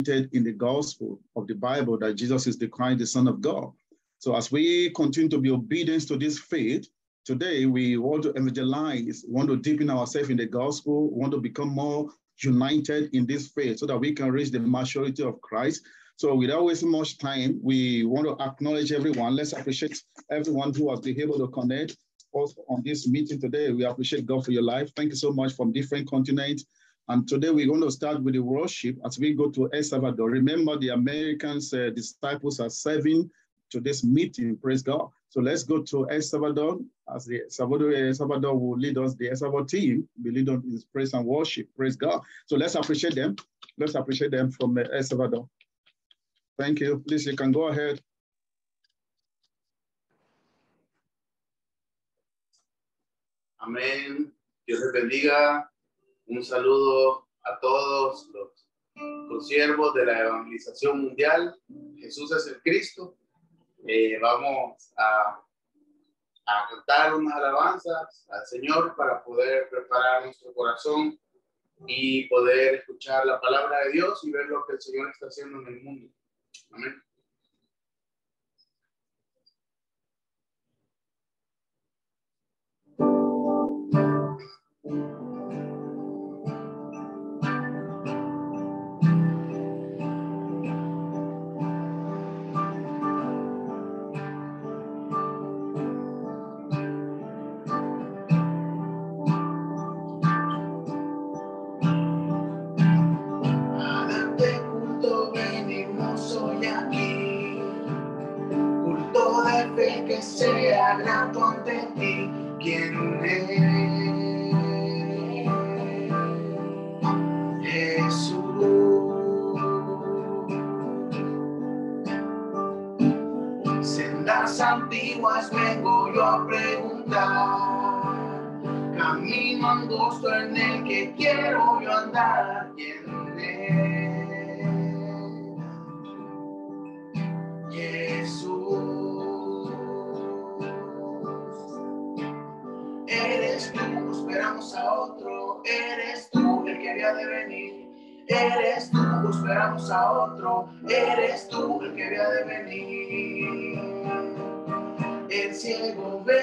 in the gospel of the Bible that Jesus is the Christ, the Son of God. So as we continue to be obedient to this faith, today we want to evangelize, want to deepen ourselves in the gospel, want to become more united in this faith so that we can reach the maturity of Christ. So without wasting much time, we want to acknowledge everyone. Let's appreciate everyone who has been able to connect also on this meeting today. We appreciate God for your life. Thank you so much from different continents. And today we're going to start with the worship as we go to El Salvador. Remember, the Americans, disciples are serving to this meeting, praise God. So let's go to El Salvador as the El Salvador will lead us. The El Salvador team will lead us in praise and worship, praise God. So let's appreciate them. Let's appreciate them from El Salvador. Thank you. Please, you can go ahead. Amén. Dios les bendiga. Un saludo a todos los consiervos de la evangelización mundial. Jesús es el Cristo. Vamos a cantar unas alabanzas al Señor para poder preparar nuestro corazón y poder escuchar la palabra de Dios y ver lo que el Señor está haciendo en el mundo. Amén. Que sea grato ante ti, quien es Jesús. Sendas antiguas vengo yo a preguntar, camino angosto en el que quiero yo andar, ¿quién es Jesús? Eres tú, esperamos a otro, eres tú el que había de venir. Eres tú, esperamos a otro, eres tú el que había de venir. El ciego ve,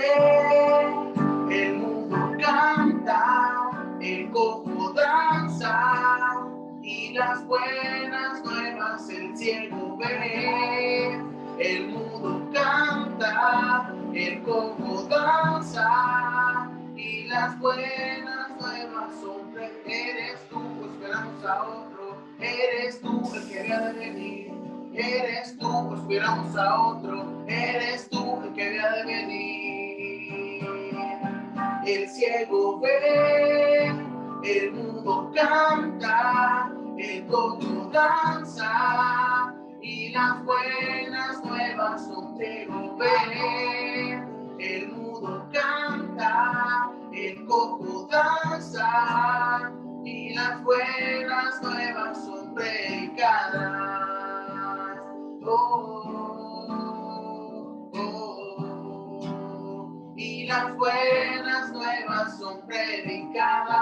el mundo canta, el cojo danza y las buenas nuevas el ciego ve. El mundo canta, el cojo danza y las buenas nuevas son. Eres tú, esperamos a otro, eres tú el que había de venir. Eres tú, esperamos a otro, eres tú el que había de venir. El ciego ve, el mundo canta, el cojo danza y las buenas nuevas son ciego ve. El mudo canta, el cojo danza y las buenas nuevas son predicadas. Y las buenas nuevas son predicadas.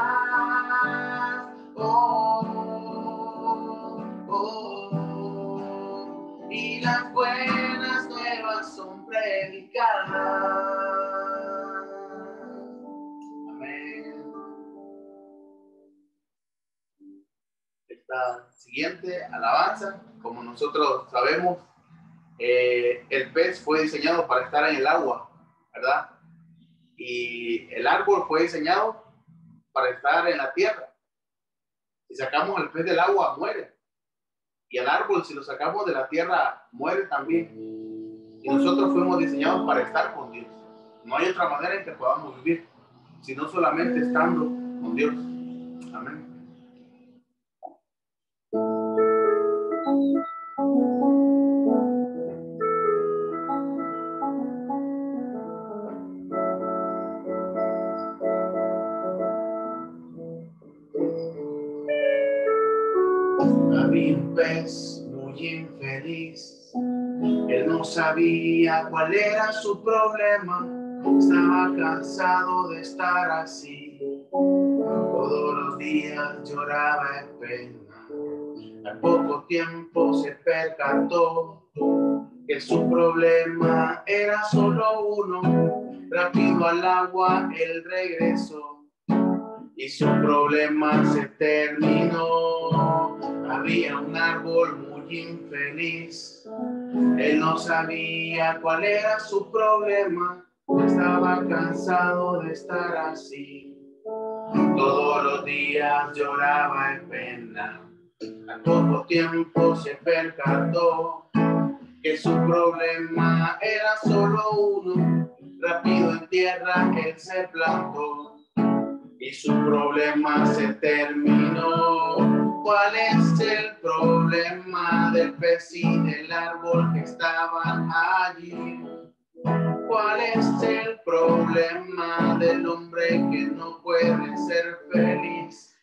Y las buenas nuevas son predicadas. Amén. Esta siguiente alabanza, como nosotros sabemos, el pez fue diseñado para estar en el agua, ¿verdad? Y el árbol fue diseñado para estar en la tierra. Si sacamos el pez del agua, muere. Y el árbol, si lo sacamos de la tierra, muere también. Y nosotros fuimos diseñados para estar con Dios. No hay otra manera en que podamos vivir, sino solamente estando con Dios. Amén. Había un pez muy infeliz, él no sabía cuál era su problema, estaba cansado de estar así, todos los días lloraba en pena, Al poco tiempo se percató que su problema era solo uno. Rápido al agua él regresó y su problema se terminó. Había un árbol muy infeliz. Él no sabía cuál era su problema. Estaba cansado de estar así. Todos los días lloraba en pena. Al poco tiempo se percató que su problema era solo uno. Rápido en tierra él se plantó y su problema se terminó. ¿Cuál es el problema del pez y del árbol que estaban allí? ¿Cuál es el problema del hombre que no puede ser feliz?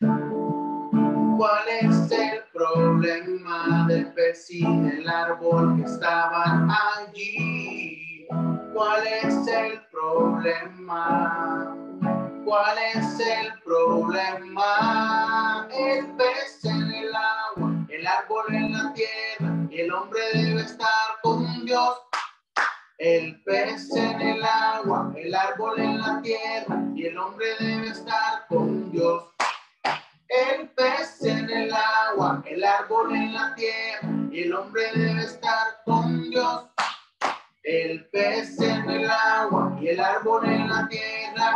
¿Cuál es el problema del pez y del árbol que estaban allí? ¿Cuál es el problema? ¿Cuál es el problema? El pez en el agua, el árbol en la tierra, y el hombre debe estar con Dios. El pez en el agua, el árbol en la tierra, y el hombre debe estar con Dios. El pez en el agua, el árbol en la tierra, y el hombre debe estar con Dios. El pez en el agua y el árbol en la tierra.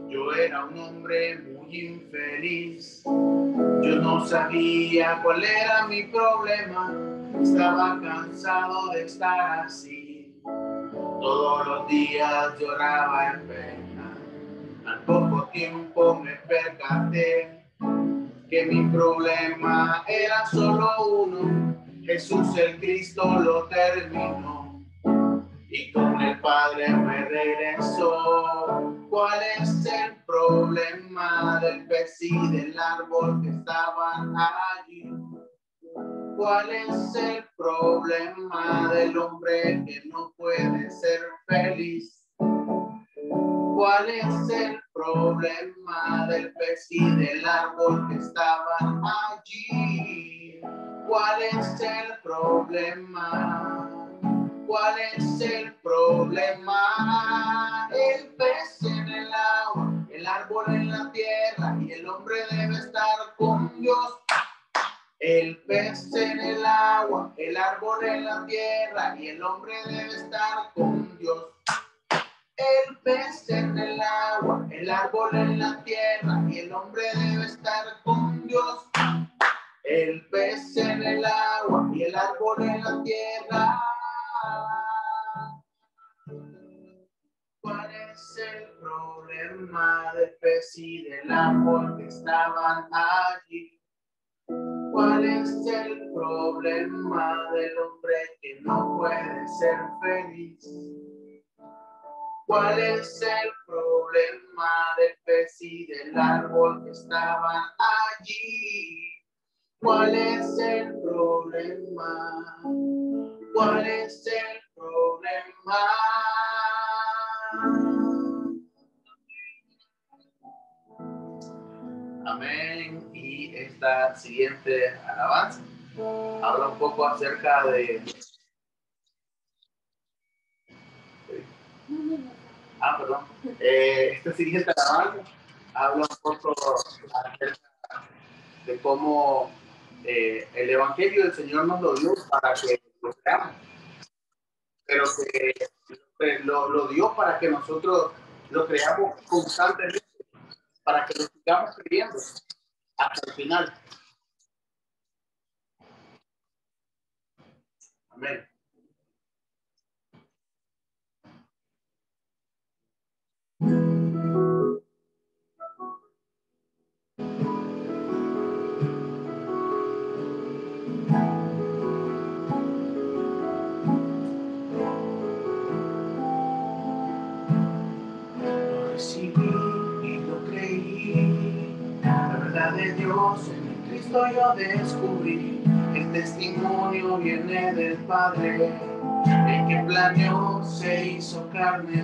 Yo era un hombre muy infeliz. Yo no sabía cuál era mi problema. Estaba cansado de estar así. Todos los días lloraba en pena. Al poco tiempo me percaté que mi problema era solo uno. Jesús el Cristo lo terminó y con el Padre me regresó. ¿Cuál es el problema del pez y del árbol que estaban allí? ¿Cuál es el problema del hombre que no puede ser feliz? ¿Cuál es el problema del pez y del árbol que estaban allí? ¿Cuál es el problema? ¿Cuál es el problema? El pez en el agua, el árbol en la tierra, y el hombre debe estar con Dios. El pez en el agua, el árbol en la tierra, y el hombre debe estar con Dios. El pez en el agua, el árbol en la tierra, y el hombre debe estar con Dios. El pez en el agua y el árbol en la tierra. ¿Cuál es el problema del pez y del árbol que estaban allí? ¿Cuál es el problema del hombre que no puede ser feliz? ¿Cuál es el problema del pez y del árbol que estaban allí? ¿Cuál es el problema? ¿Cuál es el problema? Amén. Y esta siguiente alabanza habla un poco acerca de... perdón. Esta siguiente alabanza habla un poco acerca de cómo el Evangelio del Señor nos lo dio para que lo creamos, pero que lo dio para que nosotros lo creamos constantemente, para que lo sigamos creyendo hasta el final. Amén. De Dios en Cristo yo descubrí, el testimonio viene del Padre, el que planeó se hizo carne.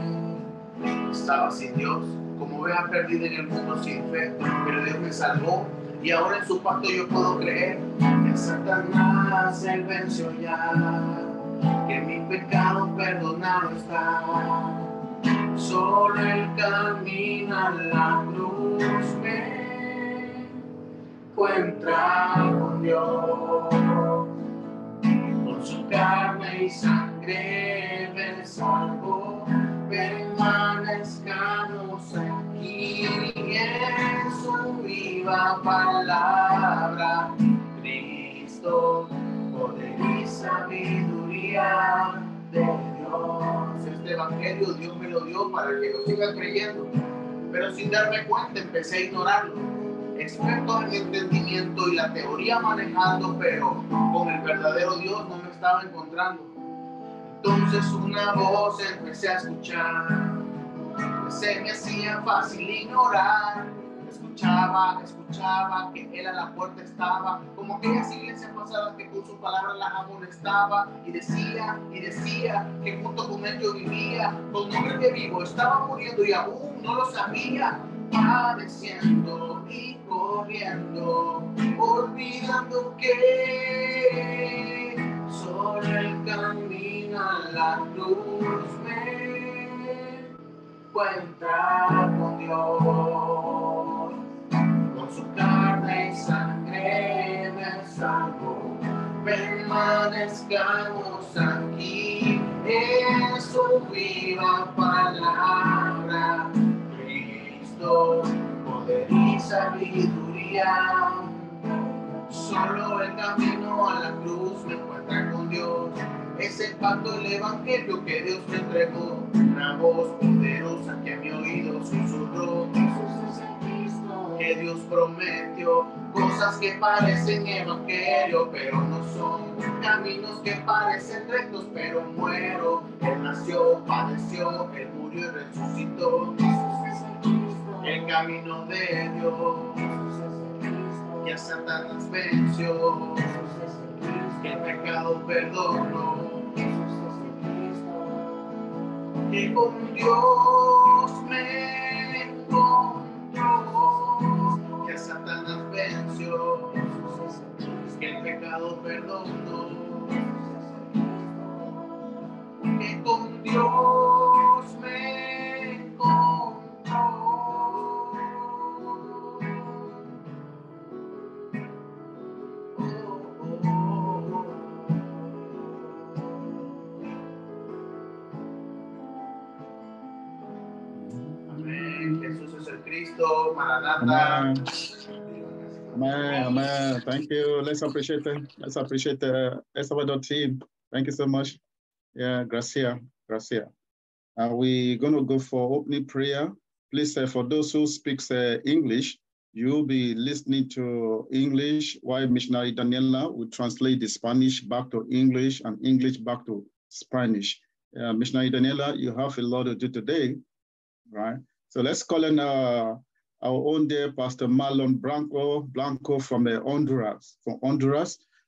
Estaba sin Dios, como oveja perdida en el mundo sin fe, pero Dios me salvó y ahora en su pacto yo puedo creer que Satanás él venció ya, que mi pecado perdonado está. Solo el camino a la cruz me encuentra con Dios. Con su carne y sangre me salvó. Permanezcamos aquí en su viva palabra. Cristo, poder y sabiduría de Dios. Este evangelio Dios me lo dio para que lo siga creyendo, pero sin darme cuenta empecé a ignorarlo. Experto en entendimiento y la teoría manejando, pero con el verdadero Dios no me estaba encontrando. Entonces una voz empecé a escuchar, se me hacía fácil ignorar. Escuchaba que Él a la puerta estaba, como aquellas iglesias pasadas que con su palabra las amonestaba, y decía que junto con Él yo vivía, con nombre que vivo estaba muriendo y aún no lo sabía, padeciendo y corriendo, olvidando que solo el camino a la cruz me encuentra con Dios. Con su carne y sangre me salvó. Permanezcamos aquí en su viva palabra. Cristo, poder y sabiduría. Solo el camino a la cruz me encuentra con Dios. Es el pacto, el evangelio que Dios me entregó. Una voz poderosa que a mi oído susurró. Que Dios prometió cosas que parecen evangelio, pero no son. Caminos que parecen rectos, pero muero. Él nació, padeció, Él murió y resucitó. El camino de Dios, que a Satanás venció, que el pecado perdonó, que con Dios me encontró, que a Satanás venció, que el pecado perdonó, que con Dios me encontró. Amén. Jesús es el Cristo, Maranatha. Amen. Amen. Thank you. Let's appreciate it. Let's appreciate the Salvador team. Thank you so much. Yeah, gracias. Gracias. We're going to go for opening prayer. Please, for those who speak English, you'll be listening to English while Missionary Daniela will translate the Spanish back to English and English back to Spanish. Missionary Daniela, you have a lot to do today, right? So let's call in our own dear Pastor Marlon Blanco from Honduras,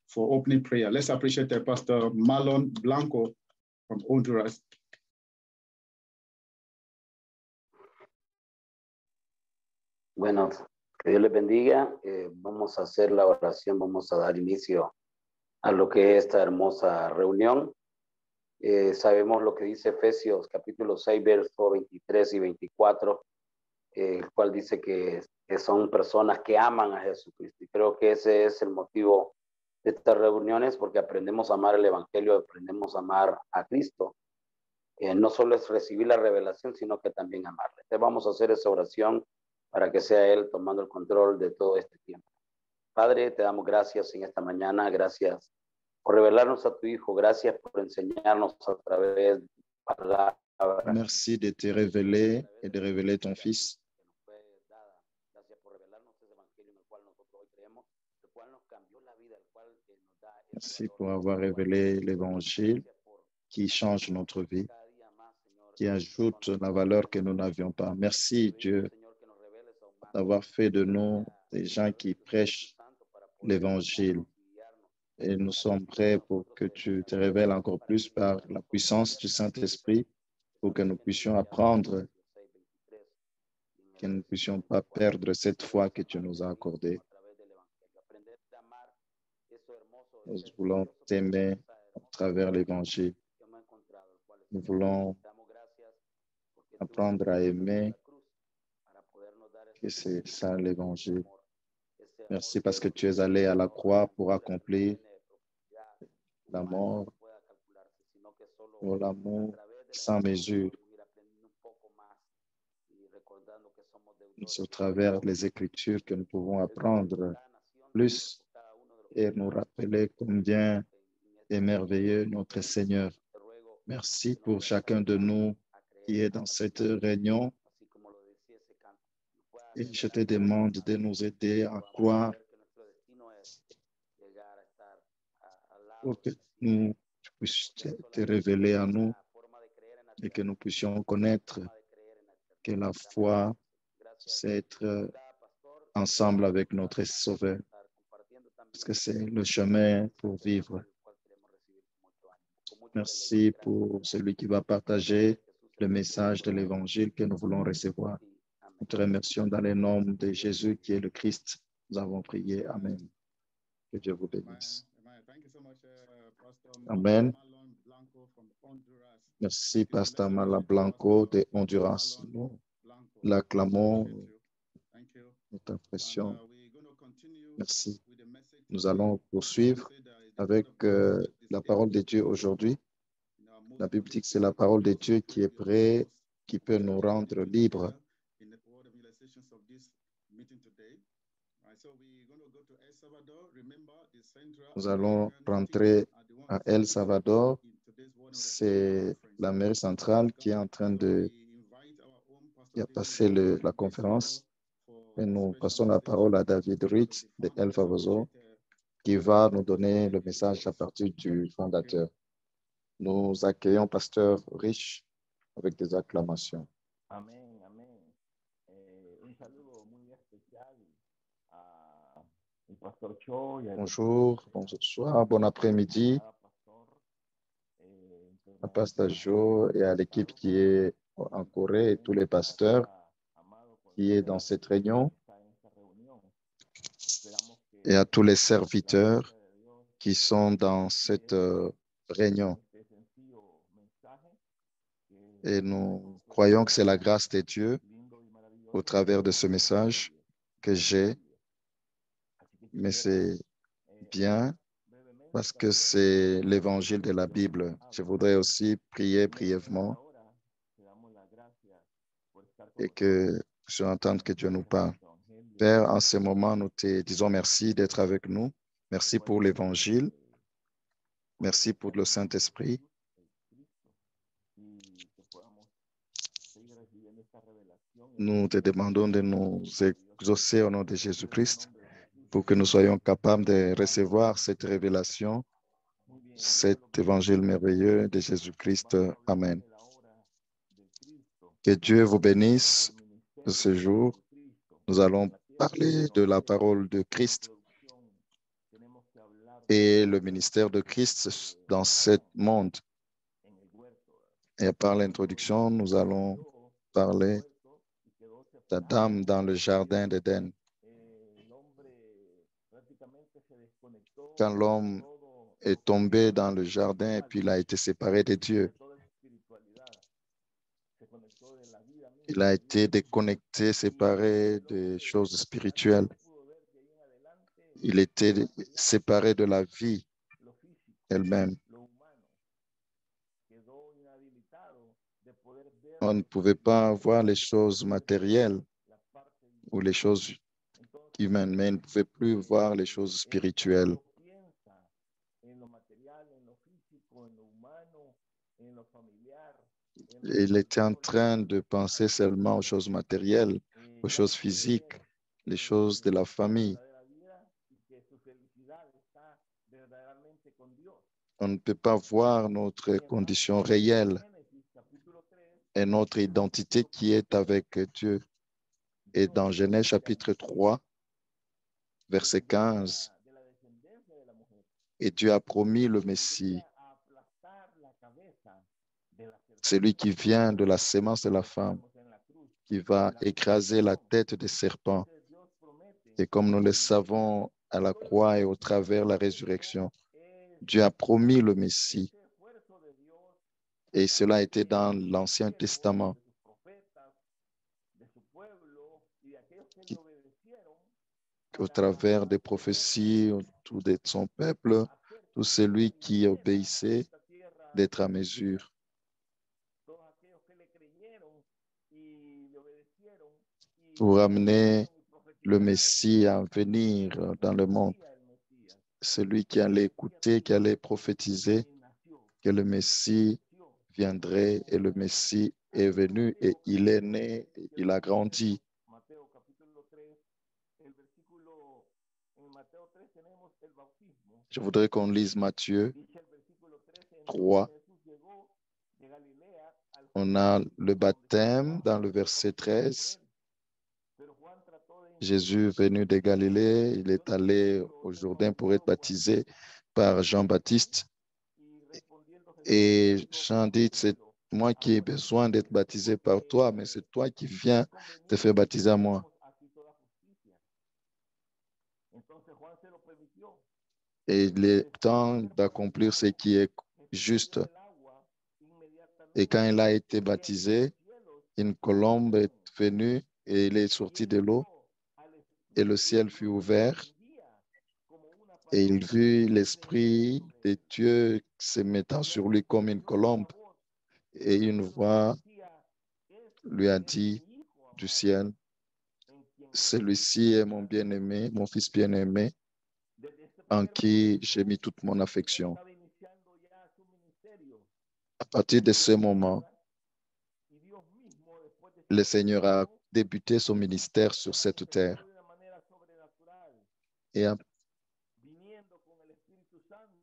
for opening prayer. Let's appreciate Pastor Marlon Blanco from Honduras. Bueno, que Dios les bendiga. Vamos a hacer la oración, vamos a dar inicio a lo que es esta hermosa reunión. Sabemos lo que dice Efesios capítulo 6, versos 23 y 24, el cual dice que son personas que aman a Jesucristo. Y creo que ese es el motivo de estas reuniones, porque aprendemos a amar el Evangelio, aprendemos a amar a Cristo. No solo es recibir la revelación, sino que también amarle. Entonces vamos a hacer esa oración para que sea Él tomando el control de todo este tiempo. Padre, te damos gracias en esta mañana, gracias por revelarnos a tu Hijo, gracias por enseñarnos a través de tu palabra. Merci de te révéler et de révéler ton Fils. Gracias por revelarnos ese evangelio en el cual nosotros hoy creemos, el cual nos cambió la vida, el cual nos da. Merci pour avoir révélé l'Évangile qui change notre vie, qui ajoute la valeur que nous n'avions pas. Merci Dieu d'avoir fait de nous des gens qui prêchent l'Évangile. Et nous sommes prêts pour que tu te révèles encore plus par la puissance du Saint-Esprit, pour que nous puissions apprendre que nous ne puissions pas perdre cette foi que tu nous as accordée. Nous voulons t'aimer à travers l'Évangile. Nous voulons apprendre à aimer, que c'est ça l'Évangile. Merci parce que tu es allé à la croix pour accomplir la mort, pour l'amour sans mesure. C'est au travers des Écritures que nous pouvons apprendre plus et nous rappeler combien est merveilleux notre Seigneur. Merci pour chacun de nous qui est dans cette réunion. Et je te demande de nous aider à croire pour que nous puissions te révéler à nous et que nous puissions connaître que la foi, c'est être ensemble avec notre Sauveur. Parce que c'est le chemin pour vivre. Merci pour celui qui va partager le message de l'Évangile que nous voulons recevoir. Nous te remercions dans le nom de Jésus qui est le Christ. Nous avons prié. Amen. Que Dieu vous bénisse. Amen. Merci, Pasteur Mala Blanco de Honduras. Nous l'acclamons, notre impression. Merci. Nous allons poursuivre avec la parole de Dieu aujourd'hui. La Bible dit que c'est la parole de Dieu qui est prête, qui peut nous rendre libres. Nous allons rentrer à El Salvador. C'est la mairie centrale qui est en train de passer la conférence. Et nous passons la parole à David Reed de El Salvador qui va nous donner le message à partir du fondateur. Nous accueillons Pasteur Rich avec des acclamations. Amén, amén. Un saludo muy especial al Pastor Cho y al Bonjour, bonsoir, bon après-midi à Pasteur Joe et à l'équipe qui est en Corée et tous les pasteurs qui est dans cette réunion et à tous les serviteurs qui sont dans cette réunion. Et nous croyons que c'est la grâce de Dieu au travers de ce message que j'ai, mais c'est bien parce que c'est l'évangile de la Bible. Je voudrais aussi prier brièvement et que nous puissions entendre que Dieu nous parle. Père, en ce moment, nous te disons merci d'être avec nous. Merci pour l'évangile. Merci pour le Saint-Esprit. Nous te demandons de nous exaucer au nom de Jésus-Christ pour que nous soyons capables de recevoir cette révélation, cet évangile merveilleux de Jésus-Christ. Amen. Que Dieu vous bénisse ce jour. Nous allons parler de la parole de Christ et le ministère de Christ dans ce monde. Et par l'introduction, nous allons parler d'Adam dans le jardin d'Éden. Quand l'homme est tombé dans le jardin et puis il a été séparé de Dieu, il a été déconnecté, séparé des choses spirituelles. Il était séparé de la vie elle-même. On ne pouvait pas voir les choses matérielles ou les choses humaines, mais il ne pouvait plus voir les choses spirituelles. Il était en train de penser seulement aux choses matérielles, aux choses physiques, les choses de la famille. On ne peut pas voir notre condition réelle et notre identité qui est avec Dieu. Et dans Genèse chapitre 3, verset 15, et Dieu a promis le Messie, celui qui vient de la sémence de la femme. qui va écraser la tête des serpents. Et comme nous le savons à la croix et au travers de la résurrection, Dieu a promis le Messie. Et cela a été dans l'Ancien Testament. Au travers des prophéties, tout de son peuple, tout celui qui obéissait d'être à mesure. Pour amener le Messie à venir dans le monde. Celui qui allait écouter, qui allait prophétiser que le Messie viendrait et le Messie est venu et il est né, il a grandi. Je voudrais qu'on lise Matthieu 3. On a le baptême dans le verset 13. Jésus venu de Galilée, il est allé au Jourdain pour être baptisé par Jean-Baptiste. Et Jean dit, c'est moi qui ai besoin d'être baptisé par toi, mais c'est toi qui viens te faire baptiser à moi. Et il est temps d'accomplir ce qui est juste. Et quand il a été baptisé, une colombe est venue et il est sorti de l'eau et le ciel fut ouvert et il vit l'Esprit de Dieu se mettant sur lui comme une colombe et une voix lui a dit du ciel, celui-ci est mon bien-aimé, mon fils bien-aimé, en qui j'ai mis toute mon affection. À partir de ce moment, le Seigneur a débuté son ministère sur cette terre.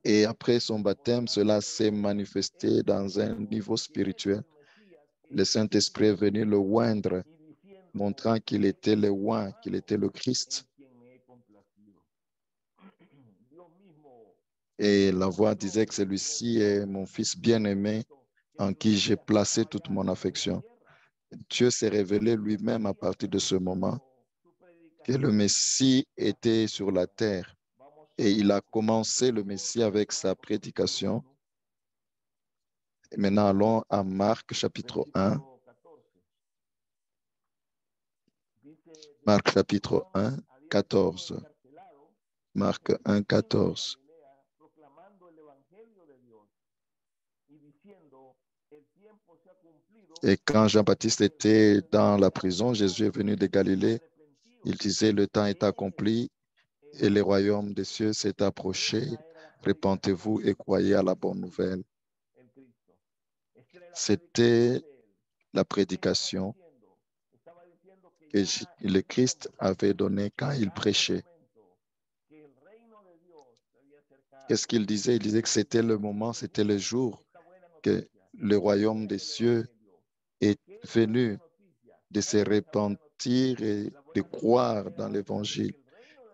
Et après son baptême, cela s'est manifesté dans un niveau spirituel. Le Saint-Esprit est venu le oindre, montrant qu'il était le oint, qu'il était le Christ. Et la voix disait que celui-ci est mon fils bien-aimé, en qui j'ai placé toute mon affection. Dieu s'est révélé lui-même à partir de ce moment que le Messie était sur la terre. Et il a commencé le Messie avec sa prédication. Et maintenant, allons à Marc chapitre 1. Marc chapitre 1, 14. Marc 1, 14. Et quand Jean-Baptiste était dans la prison, Jésus est venu de Galilée. Il disait, le temps est accompli et le royaume des cieux s'est approché. Répentez-vous et croyez à la bonne nouvelle. C'était la prédication que le Christ avait donnée quand il prêchait. Qu'est-ce qu'il disait? Il disait que c'était le moment, c'était le jour que le royaume des cieux est venu, de se repentir et de croire dans l'Évangile.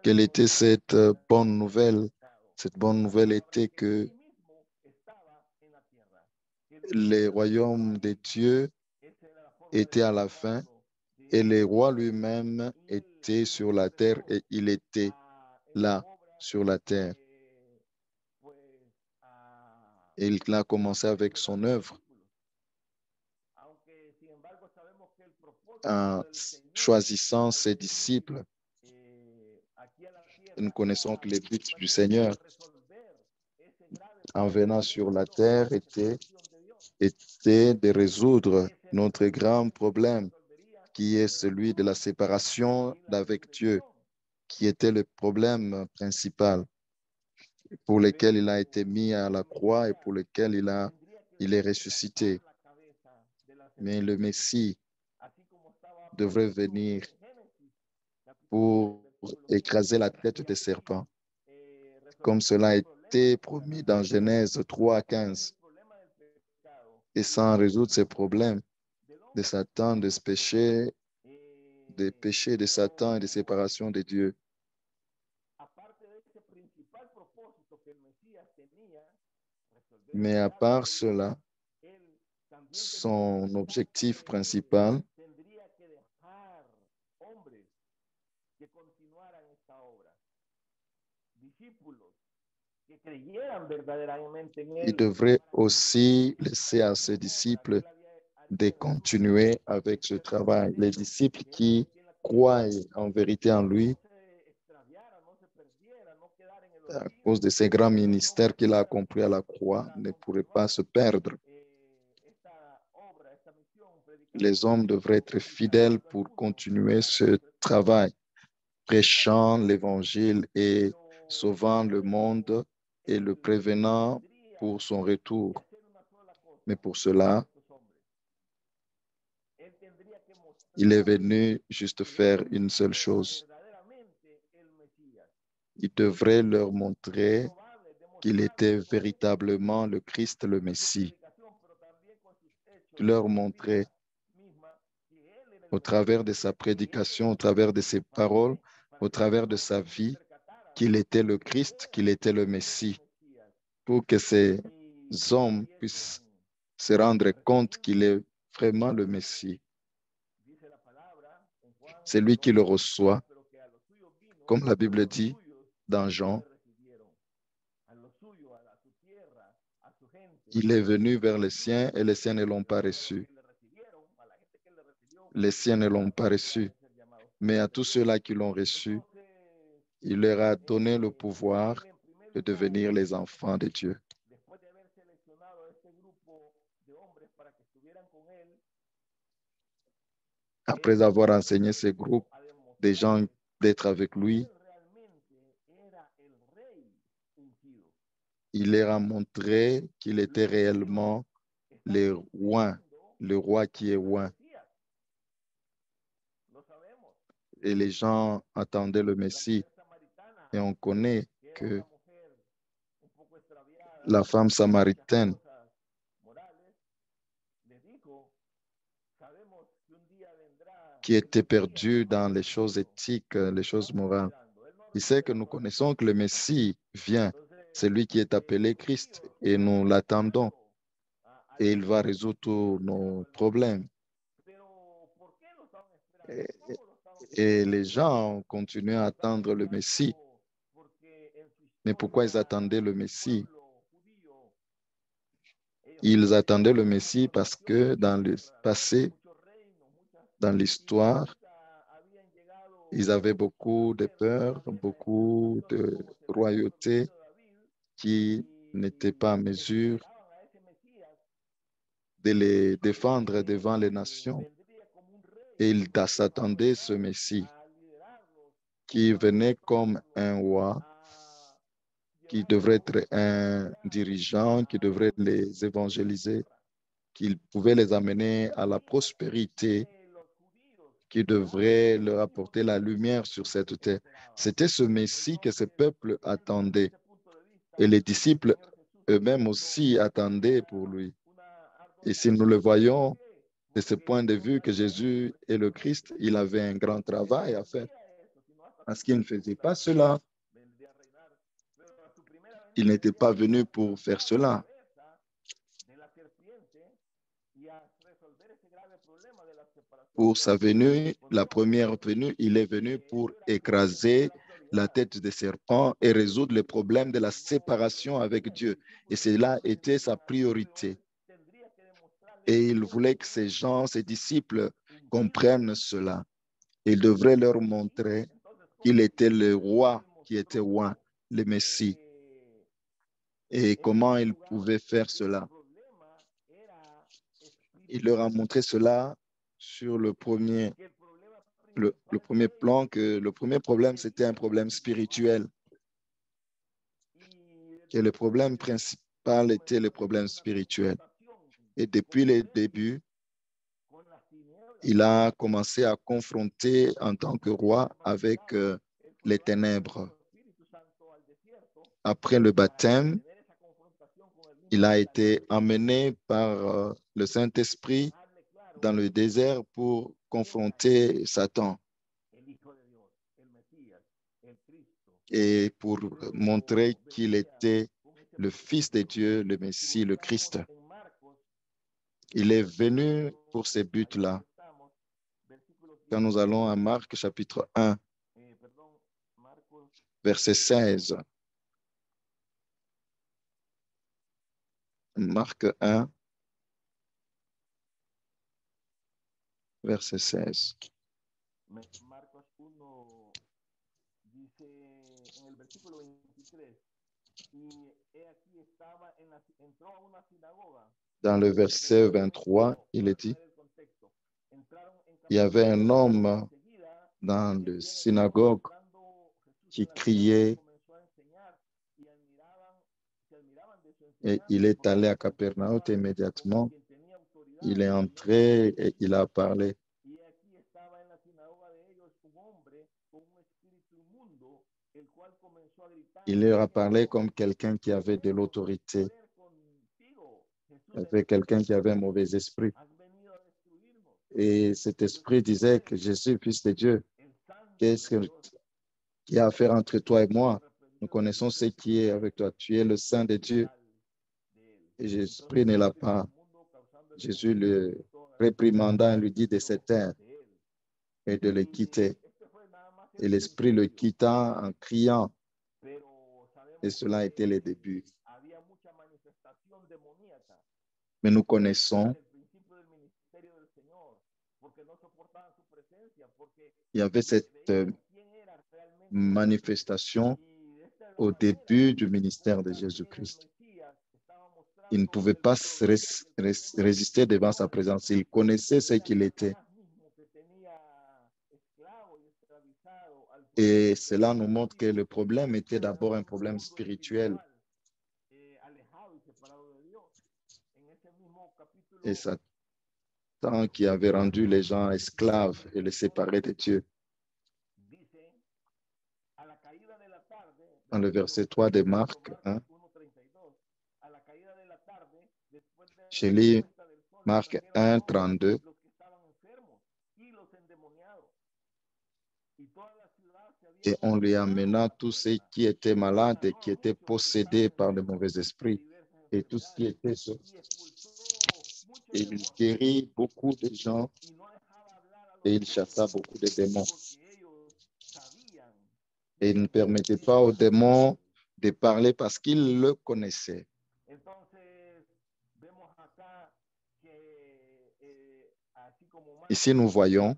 Quelle était cette bonne nouvelle? Cette bonne nouvelle était que le royaume de Dieu était à la fin et le roi lui-même était sur la terre et il était là sur la terre. Et il a commencé avec son œuvre en choisissant ses disciples. Nous connaissons que le but du Seigneur en venant sur la terre était de résoudre notre grand problème qui est celui de la séparation d'avec Dieu, qui était le problème principal pour lequel il a été mis à la croix et pour lequel il est ressuscité. Mais le Messie devrait venir pour écraser la tête des serpents, comme cela a été promis dans Genèse 3, 15. Et sans résoudre ces problèmes de Satan, de ce péché, des péchés de Satan et de séparation de Dieu. Mais à part cela, son objectif principal que continuaran esta obra. Discípulos que creyeran verdaderamente en Il él. devrait aussi laisser à ses disciples de continuer avec ce travail. Les disciples qui croient en vérité en lui, à cause de ces grands ministères qu'il a accomplis à la croix, ne pourraient pas se perdre. Les hommes devraient être fidèles pour continuer ce travail, prêchant l'évangile et sauvant le monde et le prévenant pour son retour. Mais pour cela, il est venu juste faire une seule chose. Il devrait leur montrer qu'il était véritablement le Christ, le Messie. Il leur montrait au travers de sa prédication, au travers de ses paroles, au travers de sa vie, qu'il était le Christ, qu'il était le Messie, pour que ces hommes puissent se rendre compte qu'il est vraiment le Messie. C'est lui qui le reçoit, comme la Bible dit dans Jean. Il est venu vers les siens et les siens ne l'ont pas reçu. Les siens ne l'ont pas reçu. Mais à tous ceux-là qui l'ont reçu, il leur a donné le pouvoir de devenir les enfants de Dieu. Après avoir enseigné ce groupe de gens d'être avec lui, il leur a montré qu'il était réellement le roi qui est roi. Et les gens attendaient le Messie. Et on connaît que la femme samaritaine qui était perdue dans les choses éthiques, les choses morales, il sait que nous connaissons que le Messie vient, c'est lui qui est appelé Christ, et nous l'attendons. Et il va résoudre tous nos problèmes. Et les gens ont continué à attendre le Messie. Mais pourquoi ils attendaient le Messie? Ils attendaient le Messie parce que dans le passé, dans l'histoire, ils avaient beaucoup de peur, beaucoup de royautés qui n'étaient pas en mesure de les défendre devant les nations. Et ils s'attendaient ce Messie qui venait comme un roi, qui devrait être un dirigeant, qui devrait les évangéliser, qui pouvait les amener à la prospérité, qui devrait leur apporter la lumière sur cette terre. C'était ce Messie que ce peuple attendait. Et les disciples eux-mêmes aussi attendaient pour lui. Et si nous le voyons de ce point de vue que Jésus est le Christ, il avait un grand travail à faire. Parce qu'il ne faisait pas cela. Il n'était pas venu pour faire cela. Pour sa venue, la première venue, il est venu pour écraser la tête des serpents et résoudre le problème de la séparation avec Dieu. Et cela était sa priorité. Et il voulait que ces gens, ses disciples, comprennent cela. Il devrait leur montrer qu'il était le roi qui était roi, le Messie. Et comment il pouvait faire cela? Il leur a montré cela sur le premier plan, que le premier problème, c'était un problème spirituel. Et le problème principal était le problème spirituel. Et depuis le début, il a commencé à confronter en tant que roi avec les ténèbres. Après le baptême, il a été amené par le Saint-Esprit dans le désert pour confronter Satan et pour montrer qu'il était le Fils de Dieu, le Messie, le Christ. Il est venu pour ces buts-là. Quand nous allons à Marc chapitre 1, verset 16. Marc 1, verset 16. Marcos 1 dice en el versículo 23, y he aquí estaba entró a una sinagoga. Dans le verset 23, il est dit, il y avait un homme dans la synagogue qui criait et il est allé à Capernaum immédiatement. Il est entré et il a parlé. Il leur a parlé comme quelqu'un qui avait de l'autorité, avec quelqu'un qui avait un mauvais esprit. Et cet esprit disait que Jésus, fils de Dieu, qu'est-ce qu'il y a à faire entre toi et moi? Nous connaissons ce qui est avec toi. Tu es le Saint de Dieu. Et l'esprit ne l'a pas. Jésus le réprimanda et lui dit de se taire et de le quitter. Et l'esprit le quitta en criant. Et cela a été le début. Mais nous connaissons, il y avait cette manifestation au début du ministère de Jésus-Christ. Il ne pouvait pas résister devant sa présence. Il connaissait ce qu'il était. Et cela nous montre que le problème était d'abord un problème spirituel. Et Satan qui avait rendu les gens esclaves et les séparés de Dieu. Dans le verset 3 de Marc, je lis Marc 1, 32. Et on lui amena tous ceux qui étaient malades et qui étaient possédés par de mauvais esprits et tout ce qui était sorti. Et il guérit beaucoup de gens et il chassa beaucoup de démons. Et il ne permettait pas aux démons de parler parce qu'il le connaissait. Ici, nous voyons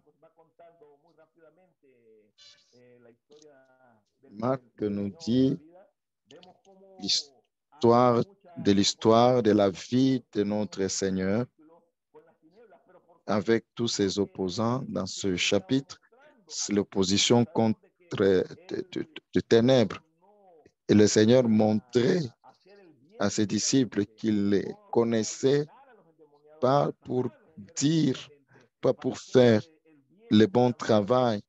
Marc nous dit l'histoire de la vie de notre Seigneur avec tous ses opposants dans ce chapitre. C'est l'opposition contre de ténèbres. Et le Seigneur montrait à ses disciples qu'il les connaissait pas pour dire, pas pour faire le bon travail,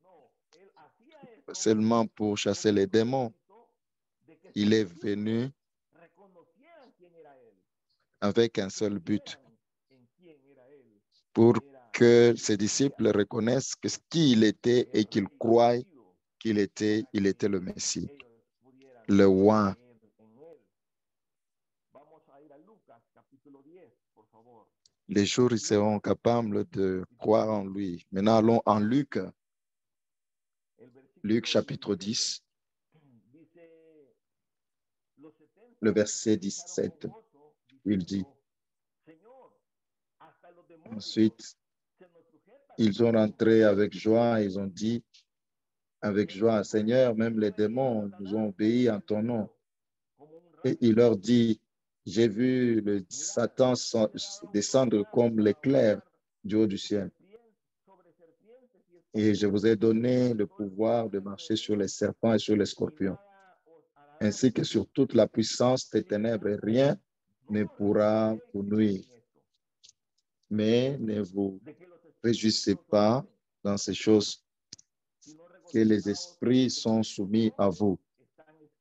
seulement pour chasser les démons. Il est venu avec un seul but, pour que ses disciples reconnaissent qui il était et qu'ils croient qu'il était, le Messie, le roi. Les jours, ils seront capables de croire en lui. Maintenant, allons en Luc. Luc chapitre 10, le verset 17. Il dit, ensuite, ils sont rentrés avec joie, ils ont dit avec joie, Seigneur, même les démons nous ont obéi en ton nom. Et il leur dit, j'ai vu le Satan descendre comme l'éclair du haut du ciel. Et je vous ai donné le pouvoir de marcher sur les serpents et sur les scorpions, ainsi que sur toute la puissance des ténèbres. Et rien ne pourra vous nuire. Mais ne vous réjouissez pas dans ces choses que les esprits sont soumis à vous.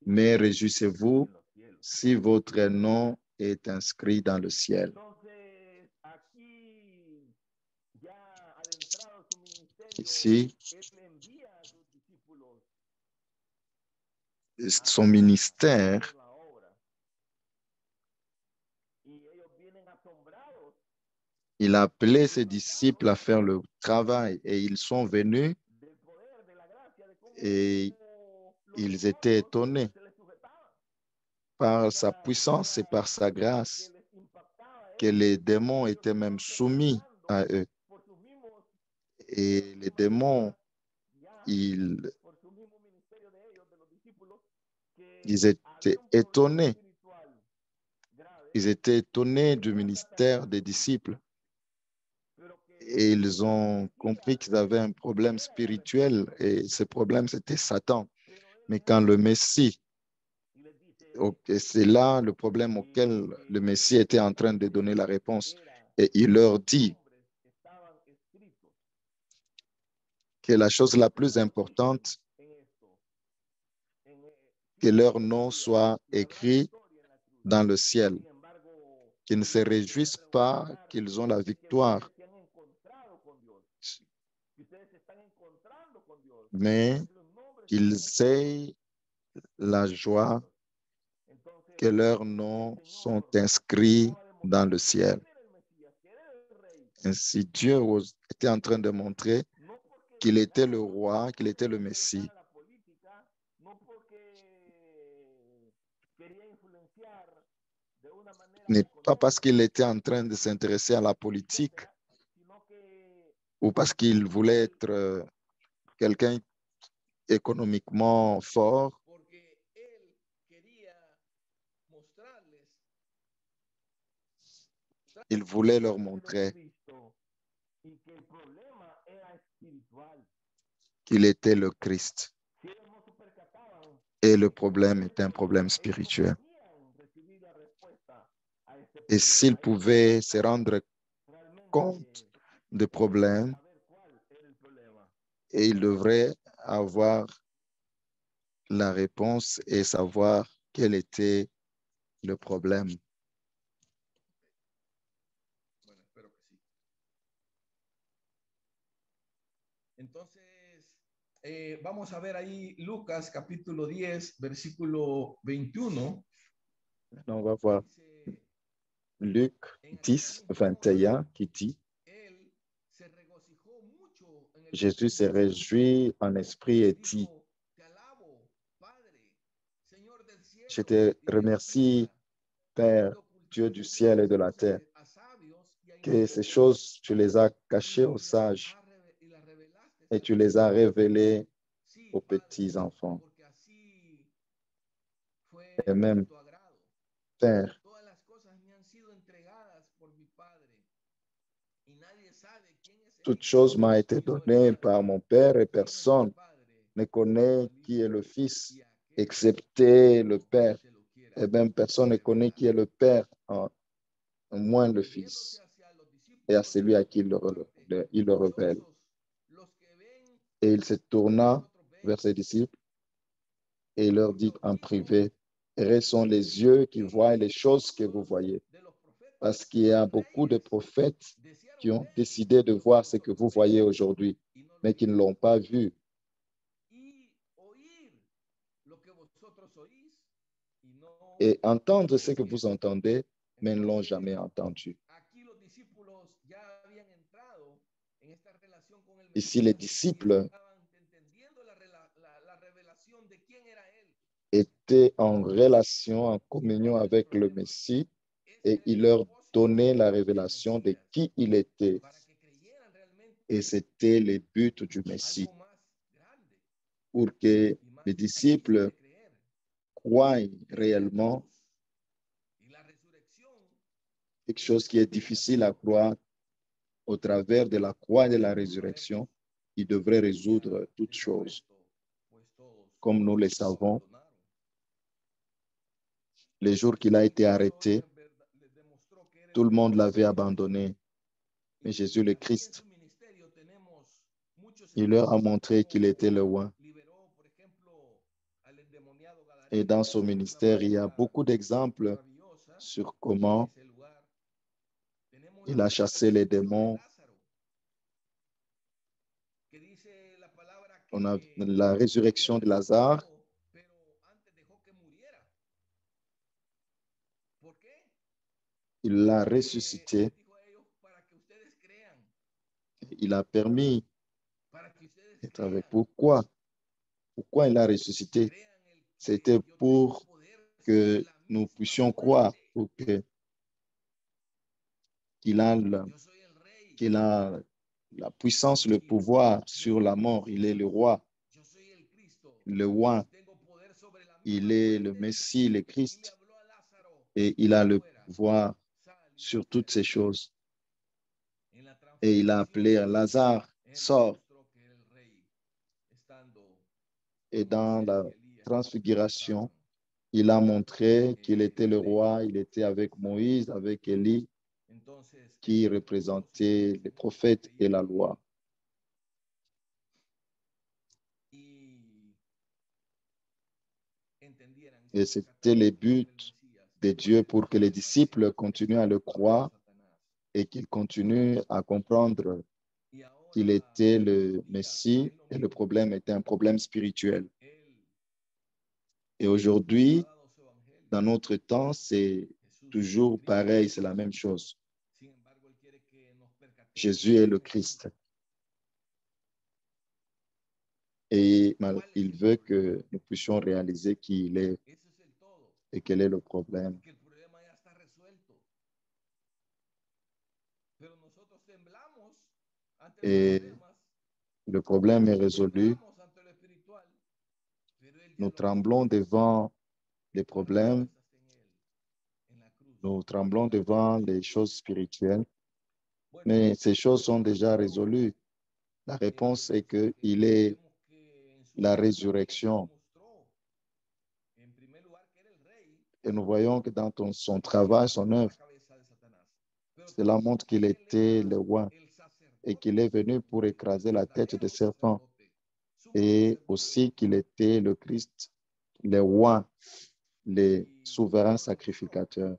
Mais réjouissez-vous si votre nom est inscrit dans le ciel. Ici, son ministère, il a appelé ses disciples à faire le travail et ils sont venus et ils étaient étonnés par sa puissance et par sa grâce, que les démons étaient même soumis à eux. Et les démons, ils étaient étonnés. Ils étaient étonnés du ministère des disciples. Et ils ont compris qu'ils avaient un problème spirituel et ce problème, c'était Satan. Mais quand le Messie, c'est là le problème auquel le Messie était en train de donner la réponse. Et il leur dit que la chose la plus importante, que leur nom soit écrit dans le ciel, qu'ils ne se réjouissent pas qu'ils ont la victoire, mais qu'ils aient la joie que leurs noms sont inscrits dans le ciel. Ainsi, Dieu était en train de montrer qu'il était le roi, qu'il était le Messie. Ce n'est pas parce qu'il était en train de s'intéresser à la politique ou parce qu'il voulait être quelqu'un économiquement fort. Il voulait leur montrer qu'il était le Christ. Et le problème est un problème spirituel. Et s'il pouvait se rendre compte des problèmes, et il devrait avoir la réponse et savoir quel était le problème. Entonces, vamos a ver ahí Lucas capítulo 10, versículo 21. Maintenant, on va voir Luc 10, 21 qui dit: Jésus se réjouit en esprit et dit: Je te remercie, Père, Dieu du ciel et de la terre, que ces choses, tu les as cachées aux sages et tu les as révélées aux petits enfants. Et même, Père, toute chose m'a été donnée par mon Père et personne ne connaît qui est le Fils, excepté le Père. Et même personne ne connaît qui est le Père, au moins le Fils, et à celui à qui il le révèle. Et il se tourna vers ses disciples et il leur dit en privé: Heureux sont les yeux qui voient les choses que vous voyez. Parce qu'il y a beaucoup de prophètes qui ont décidé de voir ce que vous voyez aujourd'hui, mais qui ne l'ont pas vu. Et entendre ce que vous entendez, mais ne l'ont jamais entendu. Ici, les disciples étaient en relation, en communion avec le Messie, et il leur donnait la révélation de qui il était. Et c'était le but du Messie, pour que les disciples croient réellement quelque chose qui est difficile à croire au travers de la croix et de la résurrection. Il devrait résoudre toutes choses. Comme nous le savons, les jours qu'il a été arrêté, tout le monde l'avait abandonné. Mais Jésus le Christ, il leur a montré qu'il était le roi. Et dans son ministère, il y a beaucoup d'exemples sur comment il a chassé les démons. On a la résurrection de Lazare. Il l'a ressuscité. Il a permis d'être avec. Pourquoi? pourquoi il a ressuscité? C'était pour que nous puissions croire, pour qu'il a, qu'il a la puissance, le pouvoir sur la mort. Il est le roi, le roi. Il est le Messie, le Christ. Et il a le pouvoir sur toutes ces choses. Et il a appelé Lazare, sort. Et dans la transfiguration, il a montré qu'il était le roi, il était avec Moïse, avec Élie, qui représentait les prophètes et la loi. Et c'était le but de Dieu pour que les disciples continuent à le croire et qu'ils continuent à comprendre qu'il était le Messie et le problème était un problème spirituel. Et aujourd'hui, dans notre temps, c'est toujours pareil, c'est la même chose. Jésus est le Christ. Et il veut que nous puissions réaliser qui il est et quel est le problème. Et le problème est résolu. Nous tremblons devant les problèmes. Nous tremblons devant les choses spirituelles. Mais ces choses sont déjà résolues. La réponse est qu'il est la résurrection. Et nous voyons que dans son travail, son œuvre, cela montre qu'il était le roi et qu'il est venu pour écraser la tête des serpents. Et aussi qu'il était le Christ, le roi, le souverain sacrificateur.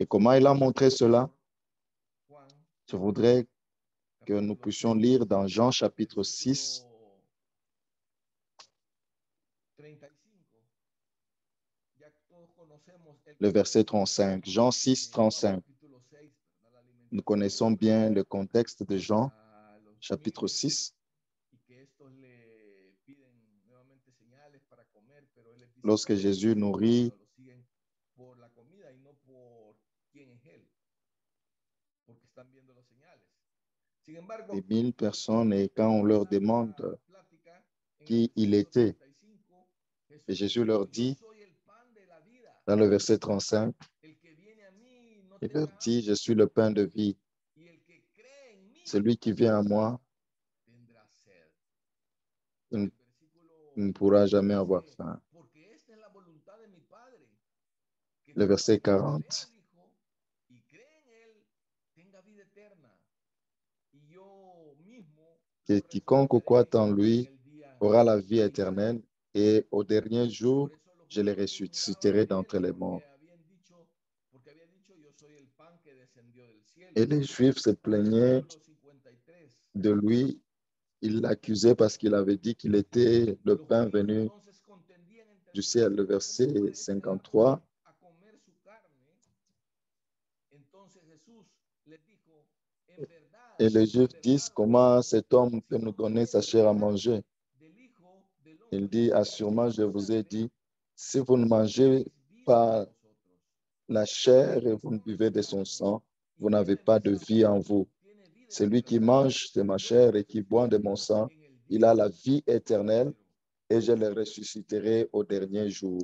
Et comment il a montré cela? Je voudrais que nous puissions lire dans Jean chapitre 6, le verset 35. Jean 6, 35. Nous connaissons bien le contexte de Jean chapitre 6. Lorsque Jésus nourrit des 1000 personnes et quand on leur demande qui il était, et Jésus leur dit, dans le verset 35, il leur dit, je suis le pain de vie. Celui qui vient à moi, il ne pourra jamais avoir faim. Le verset 40. Que quiconque croit en lui aura la vie éternelle et au dernier jour, je les ressusciterai d'entre les morts. Et les Juifs se plaignaient de lui. Ils l'accusaient parce qu'il avait dit qu'il était le pain venu du ciel. Le verset 53. Et les Juifs disent, comment cet homme peut nous donner sa chair à manger? Il dit, assurément, je vous ai dit, si vous ne mangez pas la chair et vous ne buvez de son sang, vous n'avez pas de vie en vous. Celui qui mange de ma chair et qui boit de mon sang, il a la vie éternelle et je le ressusciterai au dernier jour.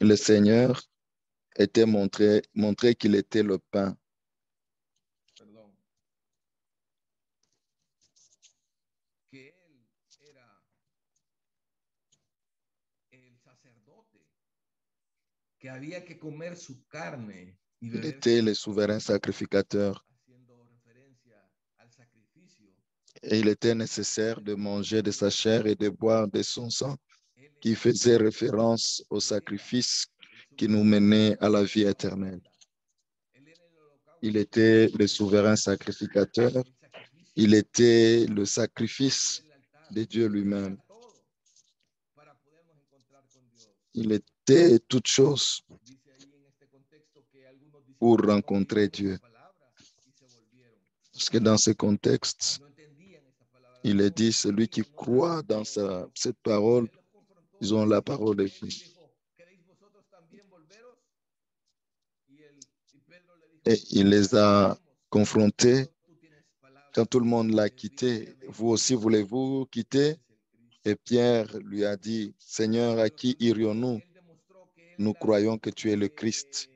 Le Seigneur était montré qu'il était le pain. Il était le souverain sacrificateur. Et il était nécessaire de manger de sa chair et de boire de son sang, qui faisait référence au sacrifice qui nous menait à la vie éternelle. Il était le souverain sacrificateur. Il était le sacrifice de Dieu lui-même. quitter toutes choses pour rencontrer Dieu. Parce que dans ce contexte, il est dit, celui qui croit dans cette parole, ils ont la parole de Dieu. Et il les a confrontés quand tout le monde l'a quitté. Vous aussi, voulez-vous quitter? Et Pierre lui a dit, Seigneur, à qui irions-nous? Nous croyons que tu es le Christ.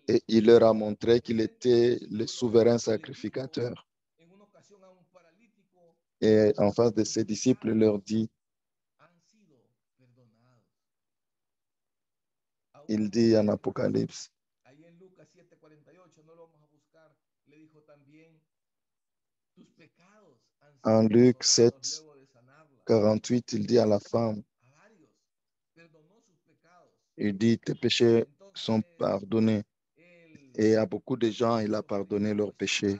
Et il leur a montré qu'il était le souverain sacrificateur. Et en face de ses disciples, il leur dit, il dit en Apocalypse, en Luc 7, 48, il dit à la femme, il dit, tes péchés sont pardonnés. Et à beaucoup de gens, il a pardonné leurs péchés.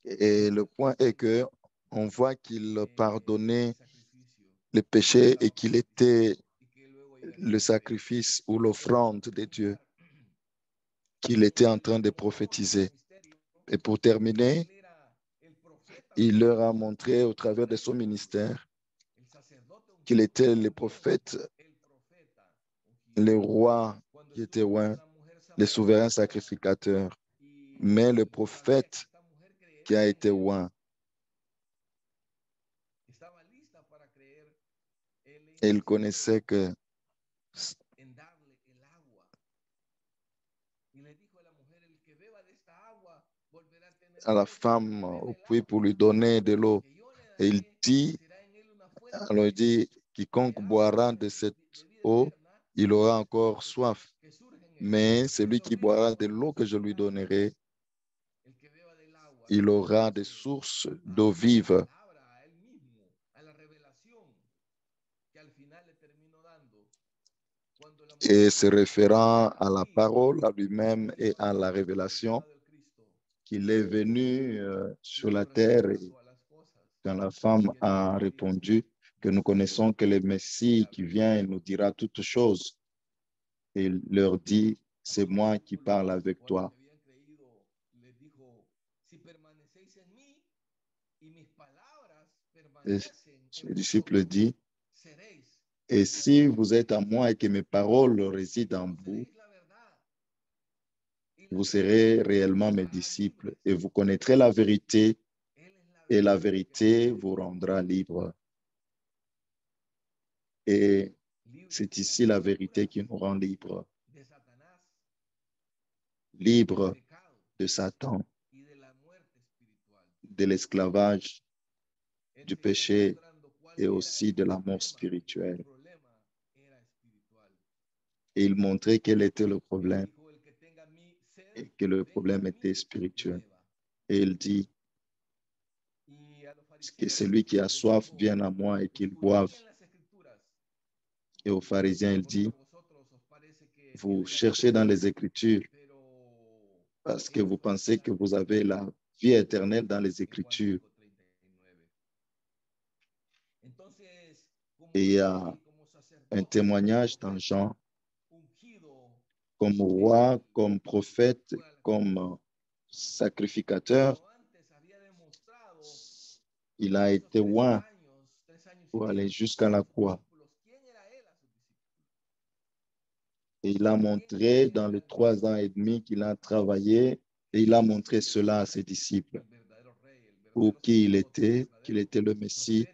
Et le point est que on voit qu'il pardonnait les péchés et qu'il était le sacrifice ou l'offrande de Dieu qu'il était en train de prophétiser. Et pour terminer, il leur a montré au travers de son ministère qu'il était le prophète, le roi qui était oint, le souverain sacrificateur, mais le prophète qui a été oint. Et il connaissait que à la femme au puits pour lui donner de l'eau. Et il dit, alors il dit, quiconque boira de cette eau, il aura encore soif. Mais celui qui boira de l'eau que je lui donnerai, il aura des sources d'eau vive. Et se référant à la parole, à lui-même et à la révélation, qu'il est venu sur la terre et quand la femme a répondu que nous connaissons que le Messie qui vient nous dira toutes choses. Et il leur dit, c'est moi qui parle avec toi. Et le disciple dit, et si vous êtes à moi et que mes paroles résident en vous, vous serez réellement mes disciples et vous connaîtrez la vérité et la vérité vous rendra libre. Et c'est ici la vérité qui nous rend libres. Libres de Satan, de l'esclavage, du péché et aussi de la mort spirituelle. Et il montrait quel était le problème et que le problème était spirituel. Et il dit que celui qui a soif vienne à moi et qu'il boive. Et aux pharisiens, il dit, vous cherchez dans les Écritures parce que vous pensez que vous avez la vie éternelle dans les Écritures. Et il y a un témoignage dans Jean, comme roi, comme prophète, comme sacrificateur. Il a été oint pour aller jusqu'à la croix. Et il a montré dans les 3 ans et demi qu'il a travaillé, et il a montré cela à ses disciples, pour qui il était, qu'il était le Messie,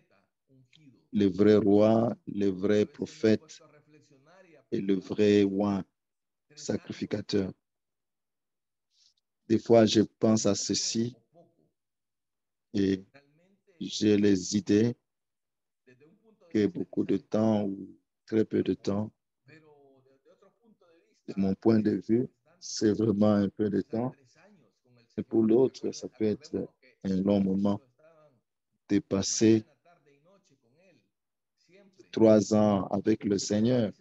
le vrai roi, le vrai prophète et le vrai oint, sacrificateur. Des fois, je pense à ceci et j'ai les idées que beaucoup de temps ou très peu de temps, de mon point de vue, c'est vraiment un peu de temps. Et pour l'autre, ça peut être un long moment de passer 3 ans avec le Seigneur,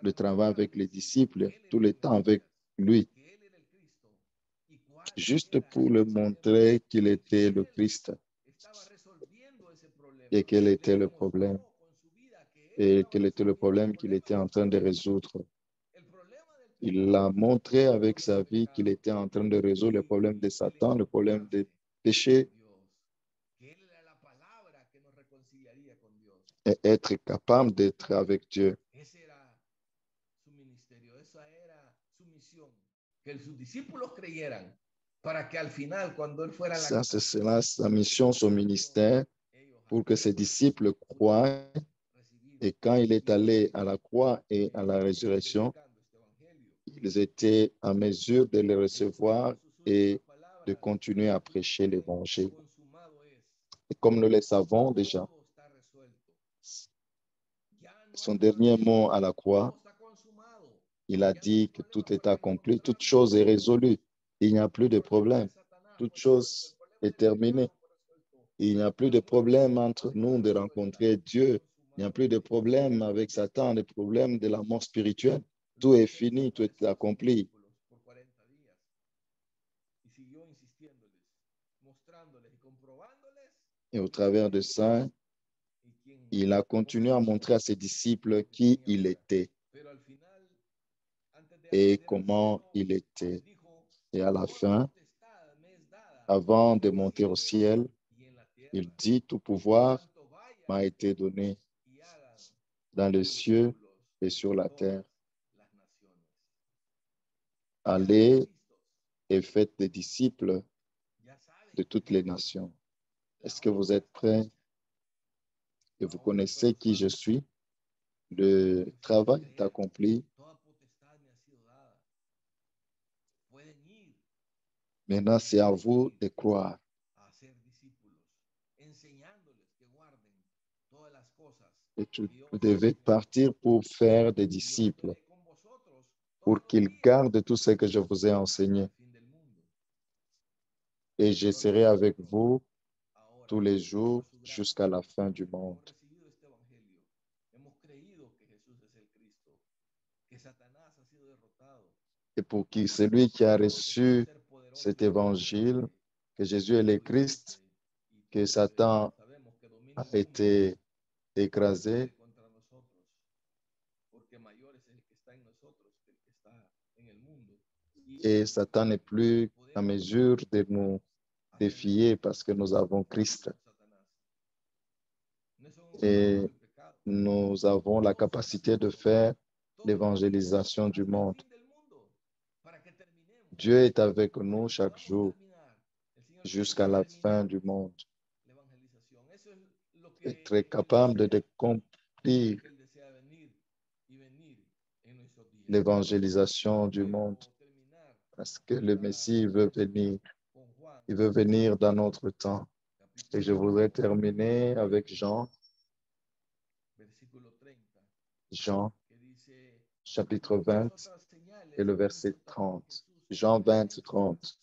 le travail avec les disciples, tout le temps avec lui, juste pour le montrer qu'il était le Christ et quel était le problème et quel était le problème qu'il était en train de résoudre. Il a montré avec sa vie qu'il était en train de résoudre le problème de Satan, le problème des péchés, et être capable d'être avec Dieu. Ça, c'est cela, sa mission, son ministère, pour que ses disciples croient. Et quand il est allé à la croix et à la résurrection, ils étaient en mesure de le recevoir et de continuer à prêcher l'évangile. Et comme nous le savons déjà, son dernier mot à la croix, il a dit que tout est accompli, toute chose est résolue. Il n'y a plus de problème. Toute chose est terminée. Il n'y a plus de problème entre nous de rencontrer Dieu. Il n'y a plus de problème avec Satan, de problème de la mort spirituelle. Tout est fini, tout est accompli. Et au travers de ça, il a continué à montrer à ses disciples qui il était et comment il était. Et à la fin, avant de monter au ciel, il dit, tout pouvoir m'a été donné dans les cieux et sur la terre. Allez et faites des disciples de toutes les nations. Est-ce que vous êtes prêts et vous connaissez qui je suis? Le travail est accompli. Maintenant, c'est à vous de croire. Et vous devez partir pour faire des disciples, pour qu'ils gardent tout ce que je vous ai enseigné. Et je serai avec vous tous les jours jusqu'à la fin du monde. Et pour qui celui qui a reçu cet évangile, que Jésus est le Christ, que Satan a été écrasé, et Satan n'est plus en mesure de nous défier parce que nous avons Christ. Et nous avons la capacité de faire l'évangélisation du monde. Dieu est avec nous chaque jour jusqu'à la fin du monde. Être capable d'accomplir l'évangélisation du monde parce que le Messie veut venir. Il veut venir dans notre temps. Et je voudrais terminer avec Jean, chapitre 20 et le verset 30. Jean 20, 30.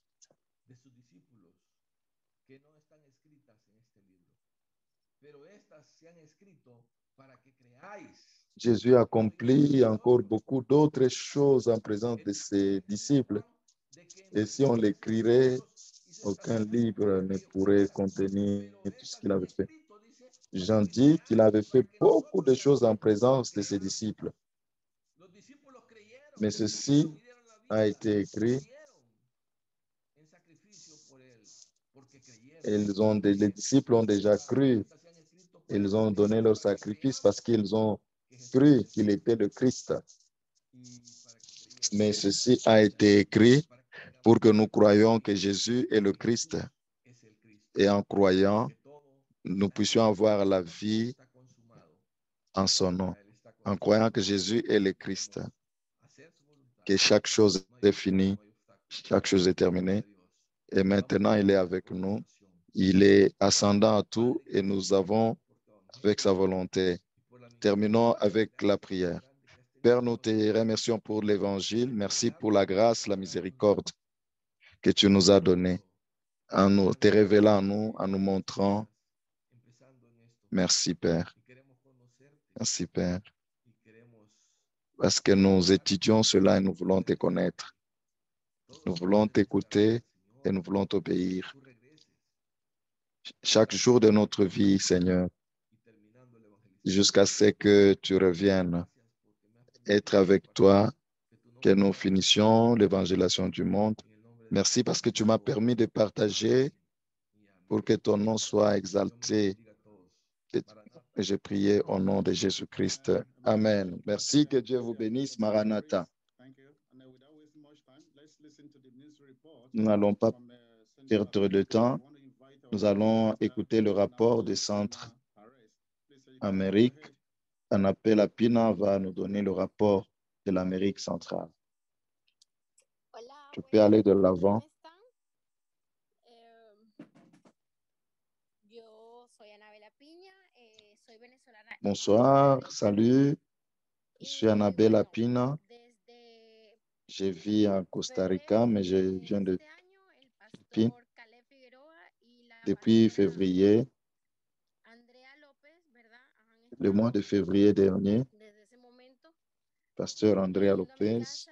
Jésus accomplit encore beaucoup d'autres choses en présence de ses disciples. Et si on l'écrirait, aucun livre ne pourrait contenir tout ce qu'il avait fait. Jean dit qu'il avait fait beaucoup de choses en présence de ses disciples. Mais ceci a été écrit. Les disciples ont déjà cru. Ils ont donné leur sacrifice parce qu'ils ont cru qu'il était le Christ. Mais ceci a été écrit pour que nous croyions que Jésus est le Christ. Et en croyant, nous puissions avoir la vie en son nom. En croyant que Jésus est le Christ. Que chaque chose est finie, chaque chose est terminée. Et maintenant, il est avec nous. Il est ascendant à tout et nous avons avec sa volonté. Terminons avec la prière. Père, nous te remercions pour l'évangile. Merci pour la grâce, la miséricorde que tu nous as donnée, en nous, te révélant à nous, en nous montrant Merci, Père. y queremos conocerte Merci, Père. y queremos Parce que nous étudions cela et nous voulons te connaître. todos Nous los voulons días de nuestra t'écouter vida, et Señor, nous voulons que t'obéir. tú regreses Chaque jour de notre vie, Seigneur, y terminando la evangelización. jusqu'à ce que tu reviennes, Gracias porque me has permitido être avec toi, que tu que nombre nous sea finissions l'évangélisation du monde. en el nombre de Merci parce que tu m'as permis de partager pour que ton nom soit exalté. Et j'ai prié au nom de Jésus-Christ. Amen. Merci, que Dieu vous bénisse. Maranatha. Nous n'allons pas perdre de temps. Nous allons écouter le rapport du Centre Amérique. Anapela Pina va nous donner le rapport de l'Amérique centrale. Tu peux aller de l'avant. Bonsoir, salut. Je suis Annabella Pina. Je vis en Costa Rica, mais je viens de Philippines. Depuis février, le mois de février dernier, pasteur Andrea Lopez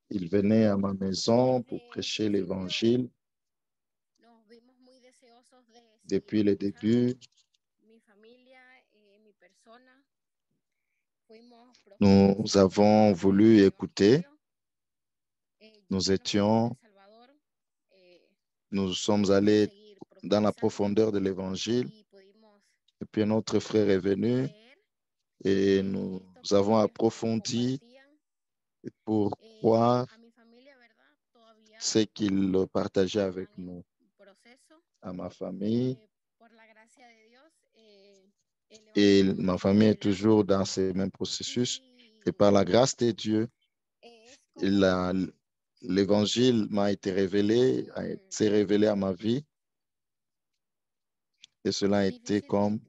il venait à ma maison pour prêcher l'évangile. Depuis le début, nous avons voulu écouter. Nous sommes allés dans la profondeur de l'évangile. Et puis notre frère est venu et nous avons approfondi pour voir ce qu'il partageait avec nous. À ma famille, et ma famille est toujours dans ce même processus. Et par la grâce de Dieu, l'évangile m'a été révélé, s'est révélé à ma vie. Et cela a été comme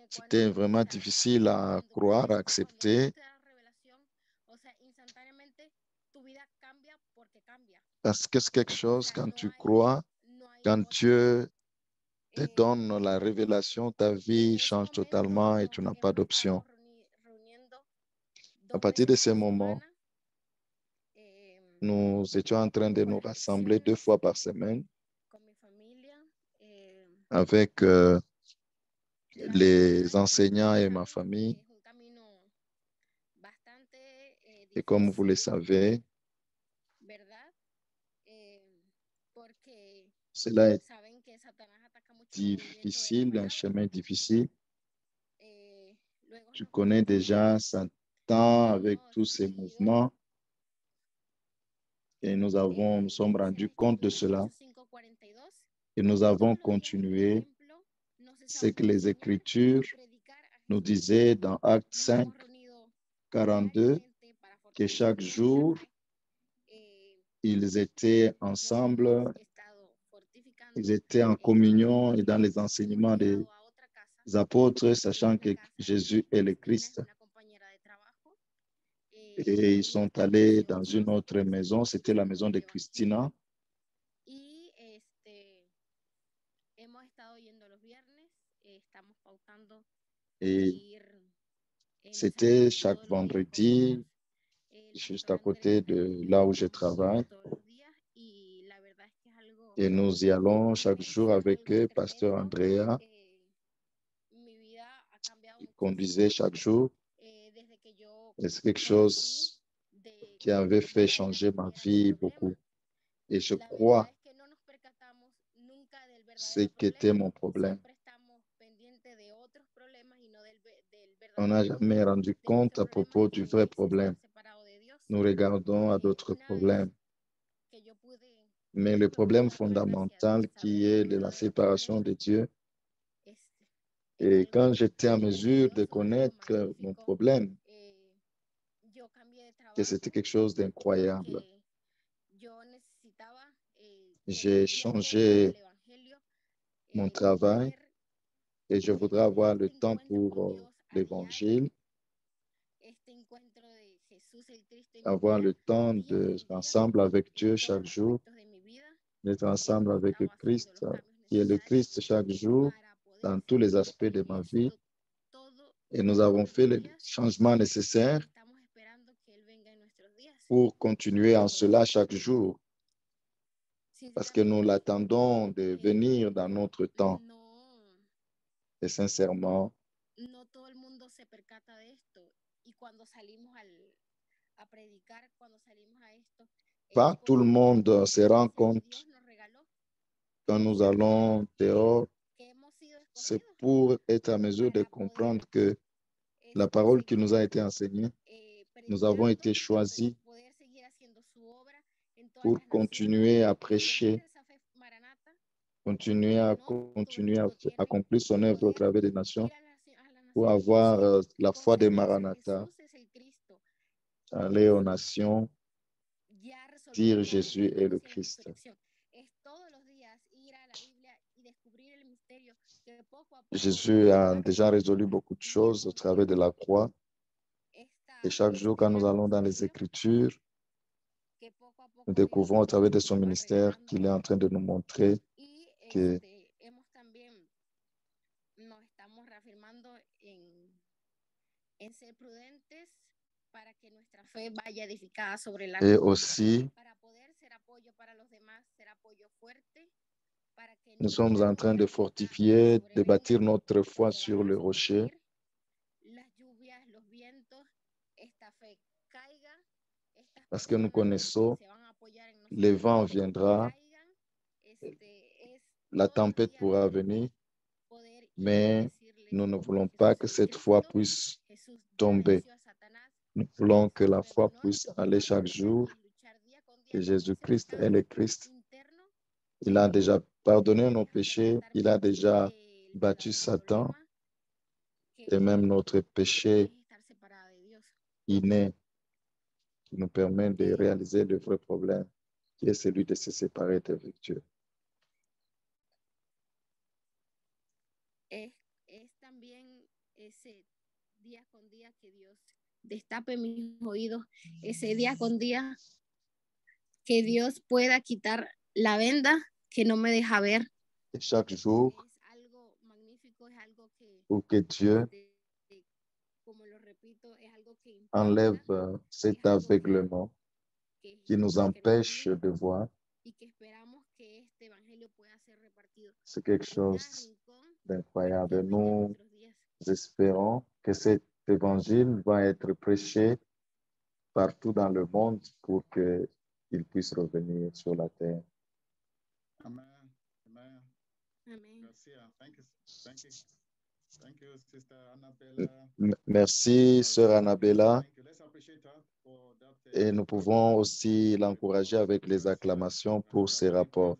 c'était vraiment difficile à croire, à accepter. Parce que c'est quelque chose, quand tu crois, quand Dieu te donne la révélation, ta vie change totalement et tu n'as pas d'option. À partir de ce moment, nous étions en train de nous rassembler 2 fois par semaine avec les enseignants et ma famille. Et comme vous le savez, cela est difficile, un chemin difficile. Tu connais déjà Satan avec tous ses mouvements. Et nous sommes rendus compte de cela. Et nous avons continué ce que les Écritures nous disaient dans Actes 5, 42, que chaque jour, ils étaient ensemble, ils étaient en communion et dans les enseignements des apôtres, sachant que Jésus est le Christ. Et ils sont allés dans une autre maison, c'était la maison de Christina. Et c'était chaque vendredi, juste à côté de là où je travaille. Et nous y allons chaque jour avec eux, pasteur Andrea. Il conduisait chaque jour. Et c'est quelque chose qui avait fait changer ma vie beaucoup. Et je crois ce qu'était mon problème. On n'a jamais rendu compte à propos du vrai problème. Nous regardons à d'autres problèmes. Mais le problème fondamental qui est de la séparation de Dieu, et quand j'étais en mesure de connaître mon problème, que c'était quelque chose d'incroyable. J'ai changé mon travail et je voudrais avoir le temps pour l'évangile. avoir le temps d'être ensemble avec Dieu chaque jour, d'être ensemble avec le Christ, qui est le Christ chaque jour dans tous les aspects de ma vie. Et nous avons fait les changements nécessaires pour continuer en cela chaque jour, parce que nous l'attendons de venir dans notre temps. Et sincèrement, pas tout le monde se rend compte quand nous allons dehors. C'est pour être à mesure de comprendre que la parole qui nous a été enseignée, nous avons été choisis pour continuer à prêcher, continuer à accomplir son œuvre au travers des nations, pour avoir la foi des Maranatha, aller aux nations, dire Jésus est le Christ. Jésus a déjà résolu beaucoup de choses au travers de la croix. Et chaque jour, quand nous allons dans les Écritures, nous découvrons au travers de son ministère qu'il est en train de nous montrer que et aussi, nous sommes en train de fortifier, de bâtir notre foi sur le rocher. Parce que nous connaissons, le vent viendra, la tempête pourra venir, mais nous ne voulons pas que cette foi puisse tomber. Nous voulons que la foi puisse aller chaque jour, que Jésus-Christ est le Christ. Il a déjà pardonné nos péchés, il a déjà battu Satan et même notre péché inné qui nous permet de réaliser le vrai problème, qui est celui de se séparer d'avec Dieu. Destape mis oídos, ese día con día que Dios pueda quitar la venda que no me deja ver. Et chaque jour, pour que Dieu enlève cet aveuglement qui nous empêche de voir. C'est quelque chose d'incroyable. Nous espérons que cet évangile va être prêché partout dans le monde pour qu'il puisse revenir sur la terre. Amen. Amen. Amen. Merci. Thank you, Sister Annabella. Merci, Sœur Annabella. Thank you. Let's appreciate her for that, Et nous pouvons aussi l'encourager avec les acclamations pour ses rapports.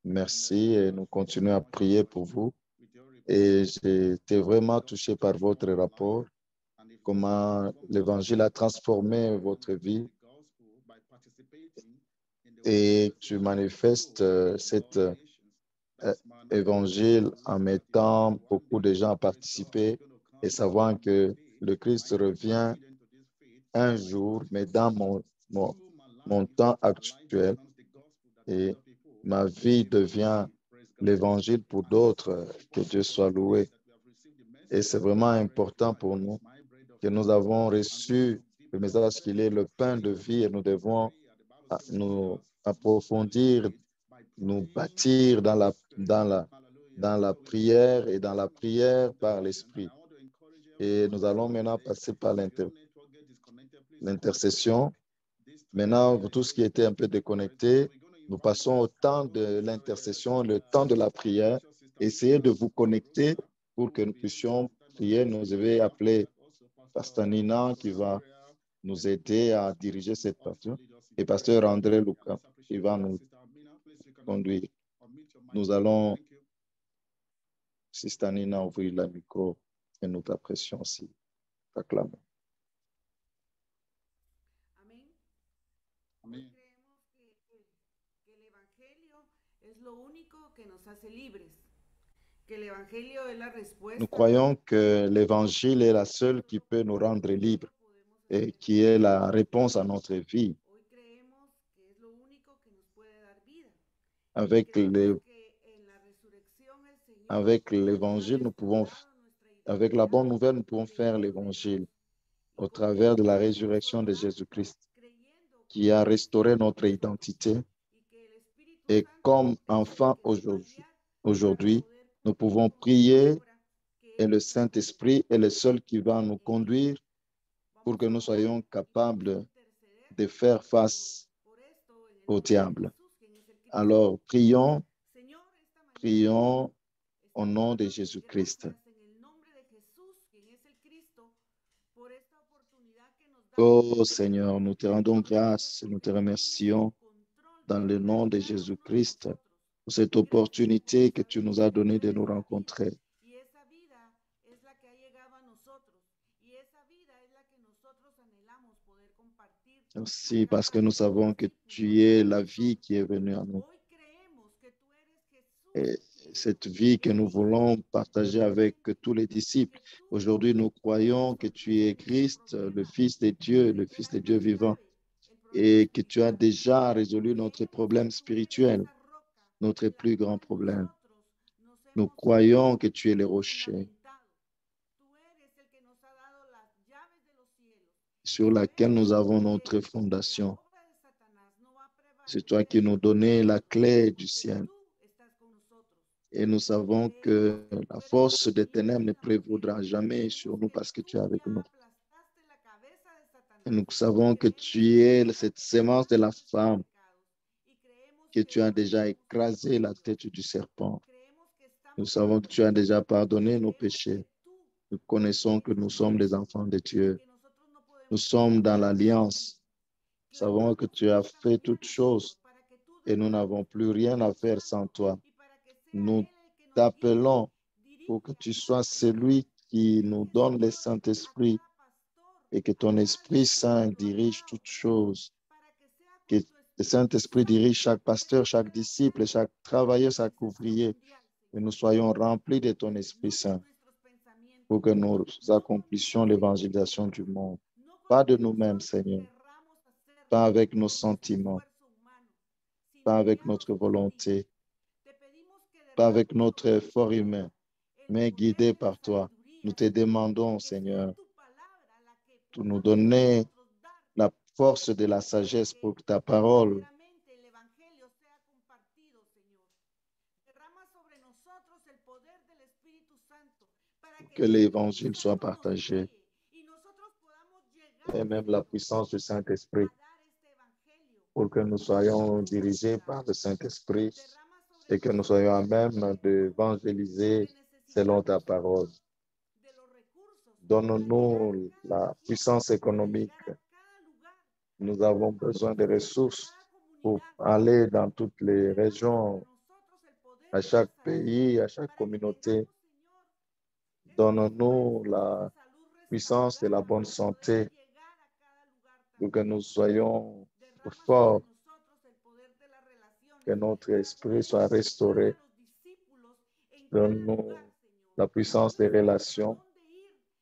Merci et nous continuons à prier pour vous. Et j'ai été vraiment touché par votre rapport, comment l'Évangile a transformé votre vie. Et tu manifestes cet évangile en mettant beaucoup de gens à participer et savant que le Christ revient un jour, mais dans mon temps actuel, et ma vie devient l'évangile pour d'autres, que Dieu soit loué. Et c'est vraiment important pour nous que nous avons reçu le message qu'il est le pain de vie et nous devons nous approfondir, nous bâtir dans la prière et dans la prière par l'Esprit. Et nous allons maintenant passer par l'intercession. Maintenant, pour tout ce qui était un peu déconnecté, nous passons au temps de l'intercession, le temps de la prière. Essayez de vous connecter pour que nous puissions prier. Nous avons appelé Pasteur Nina qui va nous aider à diriger cette partie. Et Pasteur André Lucas qui va nous conduire. Nous allons, Sister Nina, ouvrir le micro et nous t'apprécions aussi. Acclamons. Amén. Amén. Creemos que el Evangelio es lo único que nos hace libres. Que el Evangelio es la respuesta. Nous croyons que l'Évangile est la seule qui peut nous rendre libres. et qui est la réponse à notre vie. Avec l'évangile, avec la bonne nouvelle, nous pouvons faire l'évangile au travers de la résurrection de Jésus-Christ, qui a restauré notre identité. Et comme enfants aujourd'hui, nous pouvons prier et le Saint-Esprit est le seul qui va nous conduire pour que nous soyons capables de faire face au diable. Alors, prions au nom de Jésus-Christ. Oh Seigneur, nous te rendons grâce, nous te remercions dans le nom de Jésus-Christ pour cette opportunité que tu nous as donnée de nous rencontrer. Merci parce que nous savons que tu es la vie qui est venue à nous. Et cette vie que nous voulons partager avec tous les disciples. Aujourd'hui, nous croyons que tu es Christ, le Fils de Dieu vivant, et que tu as déjà résolu notre problème spirituel, notre plus grand problème. Nous croyons que tu es le rocher sur laquelle nous avons notre fondation. C'est toi qui nous donnais la clé du ciel. Et nous savons que la force des ténèbres ne prévaudra jamais sur nous parce que tu es avec nous. Et nous savons que tu es cette sémence de la femme, que tu as déjà écrasé la tête du serpent. Nous savons que tu as déjà pardonné nos péchés. Nous connaissons que nous sommes les enfants de Dieu. Nous sommes dans l'alliance. Nous savons que tu as fait toutes choses et nous n'avons plus rien à faire sans toi. Nous t'appelons pour que tu sois celui qui nous donne le Saint-Esprit et que ton Esprit Saint dirige toutes choses. Que le Saint-Esprit dirige chaque pasteur, chaque disciple, chaque travailleur, chaque ouvrier. Que nous soyons remplis de ton Esprit Saint pour que nous accomplissions l'évangélisation du monde. Pas de nous-mêmes, Seigneur. Pas avec nos sentiments. Pas avec notre volonté. Pas avec notre effort humain, mais guidés par toi. Nous te demandons, Seigneur, de nous donner la force de la sagesse pour que ta parole que l'évangile soit partagé et même la puissance du Saint-Esprit pour que nous soyons dirigés par le Saint-Esprit et que nous soyons à même d'évangéliser selon ta parole. Donne-nous la puissance économique. Nous avons besoin de ressources pour aller dans toutes les régions, à chaque pays, à chaque communauté. Donne-nous la puissance de la bonne santé pour que nous soyons forts, que notre esprit soit restauré. Donne-nous la puissance des relations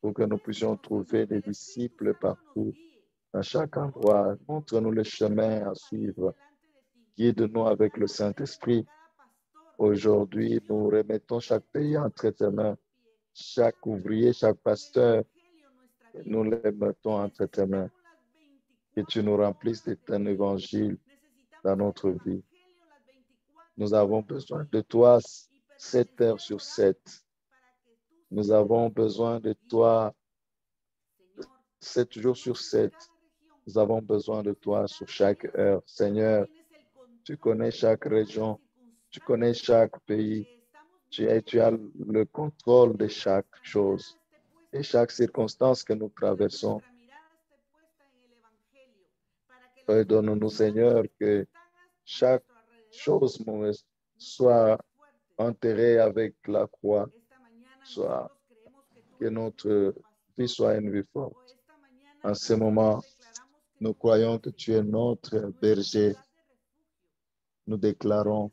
pour que nous puissions trouver des disciples partout, à chaque endroit. Montre-nous le chemin à suivre. Guide-nous avec le Saint-Esprit. Aujourd'hui, nous remettons chaque pays entre tes mains, chaque ouvrier, chaque pasteur. Nous les mettons entre tes mains. Que tu nous remplisses de ton évangile dans notre vie. Nous avons besoin de toi 7 heures sur 7. Nous avons besoin de toi 7 jours sur 7. Nous avons besoin de toi sur chaque heure. Seigneur, tu connais chaque région, tu connais chaque pays. Tu as le contrôle de chaque chose et chaque circonstance que nous traversons. Donne-nous, Seigneur, que chaque chose soit enterrée avec la croix, soit que notre vie soit une vie forte. En ce moment, nous croyons que tu es notre berger. Nous déclarons,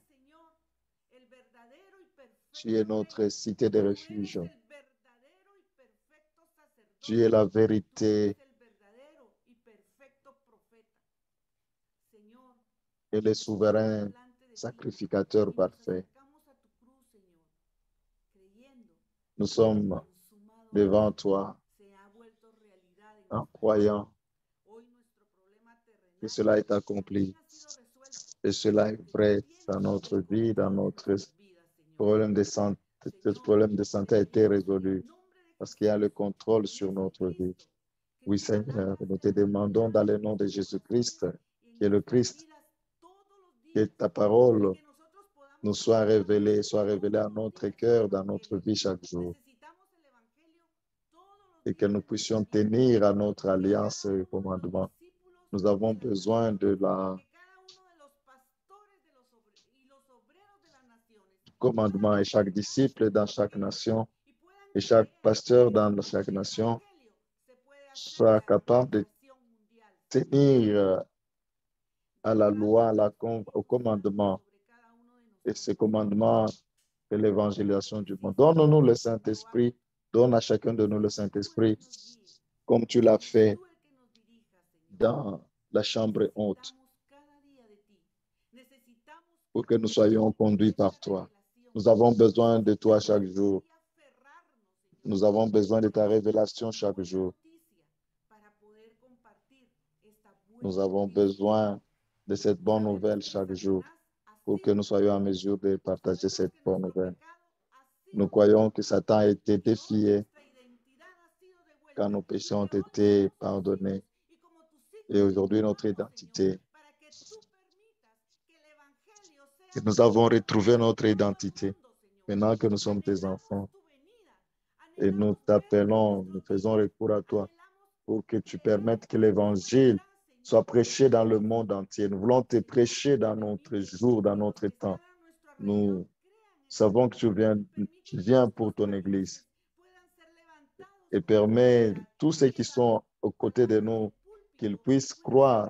tu es notre cité de refuge. Tu es la vérité et le souverain sacrificateur parfait. Nous sommes devant toi en croyant que cela est accompli. Et cela est vrai dans notre vie, dans notre problème de santé. Ce problème de santé a été résolu parce qu'il y a le contrôle sur notre vie. Oui, Seigneur, nous te demandons dans le nom de Jésus-Christ, qui est le Christ, que ta parole nous soit révélée à notre cœur, dans notre vie chaque jour. Et que nous puissions tenir à notre alliance et commandement. Nous avons besoin de la commandement et chaque disciple dans chaque nation et chaque pasteur dans chaque nation soit capable de tenir à la loi, au commandement. Et ce commandement est l'évangélisation du monde. Donne-nous le Saint-Esprit, donne à chacun de nous le Saint-Esprit, comme tu l'as fait dans la chambre haute, pour que nous soyons conduits par toi. Nous avons besoin de toi chaque jour. Nous avons besoin de ta révélation chaque jour. Nous avons besoin de cette bonne nouvelle chaque jour pour que nous soyons en mesure de partager cette bonne nouvelle. Nous croyons que Satan a été défié quand nos péchés ont été pardonnés. Et aujourd'hui, notre identité. Et nous avons retrouvé notre identité. Maintenant que nous sommes tes enfants. Et nous t'appelons, nous faisons recours à toi pour que tu permettes que l'évangile soit prêché dans le monde entier. Nous voulons te prêcher dans notre jour, dans notre temps. Nous savons que tu viens pour ton Église. Et permets tous ceux qui sont aux côtés de nous qu'ils puissent croire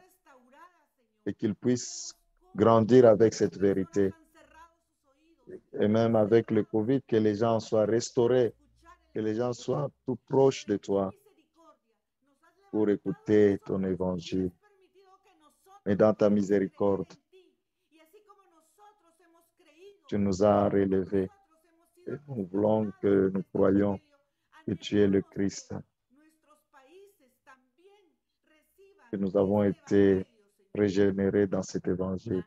et qu'ils puissent grandir avec cette vérité. Et même avec le Covid, que les gens soient restaurés, que les gens soient tout proches de toi pour écouter ton évangile. Et dans ta miséricorde, tu nous as relevés. Et nous voulons que nous croyions que tu es le Christ. Que nous avons été régénérés dans cet évangile.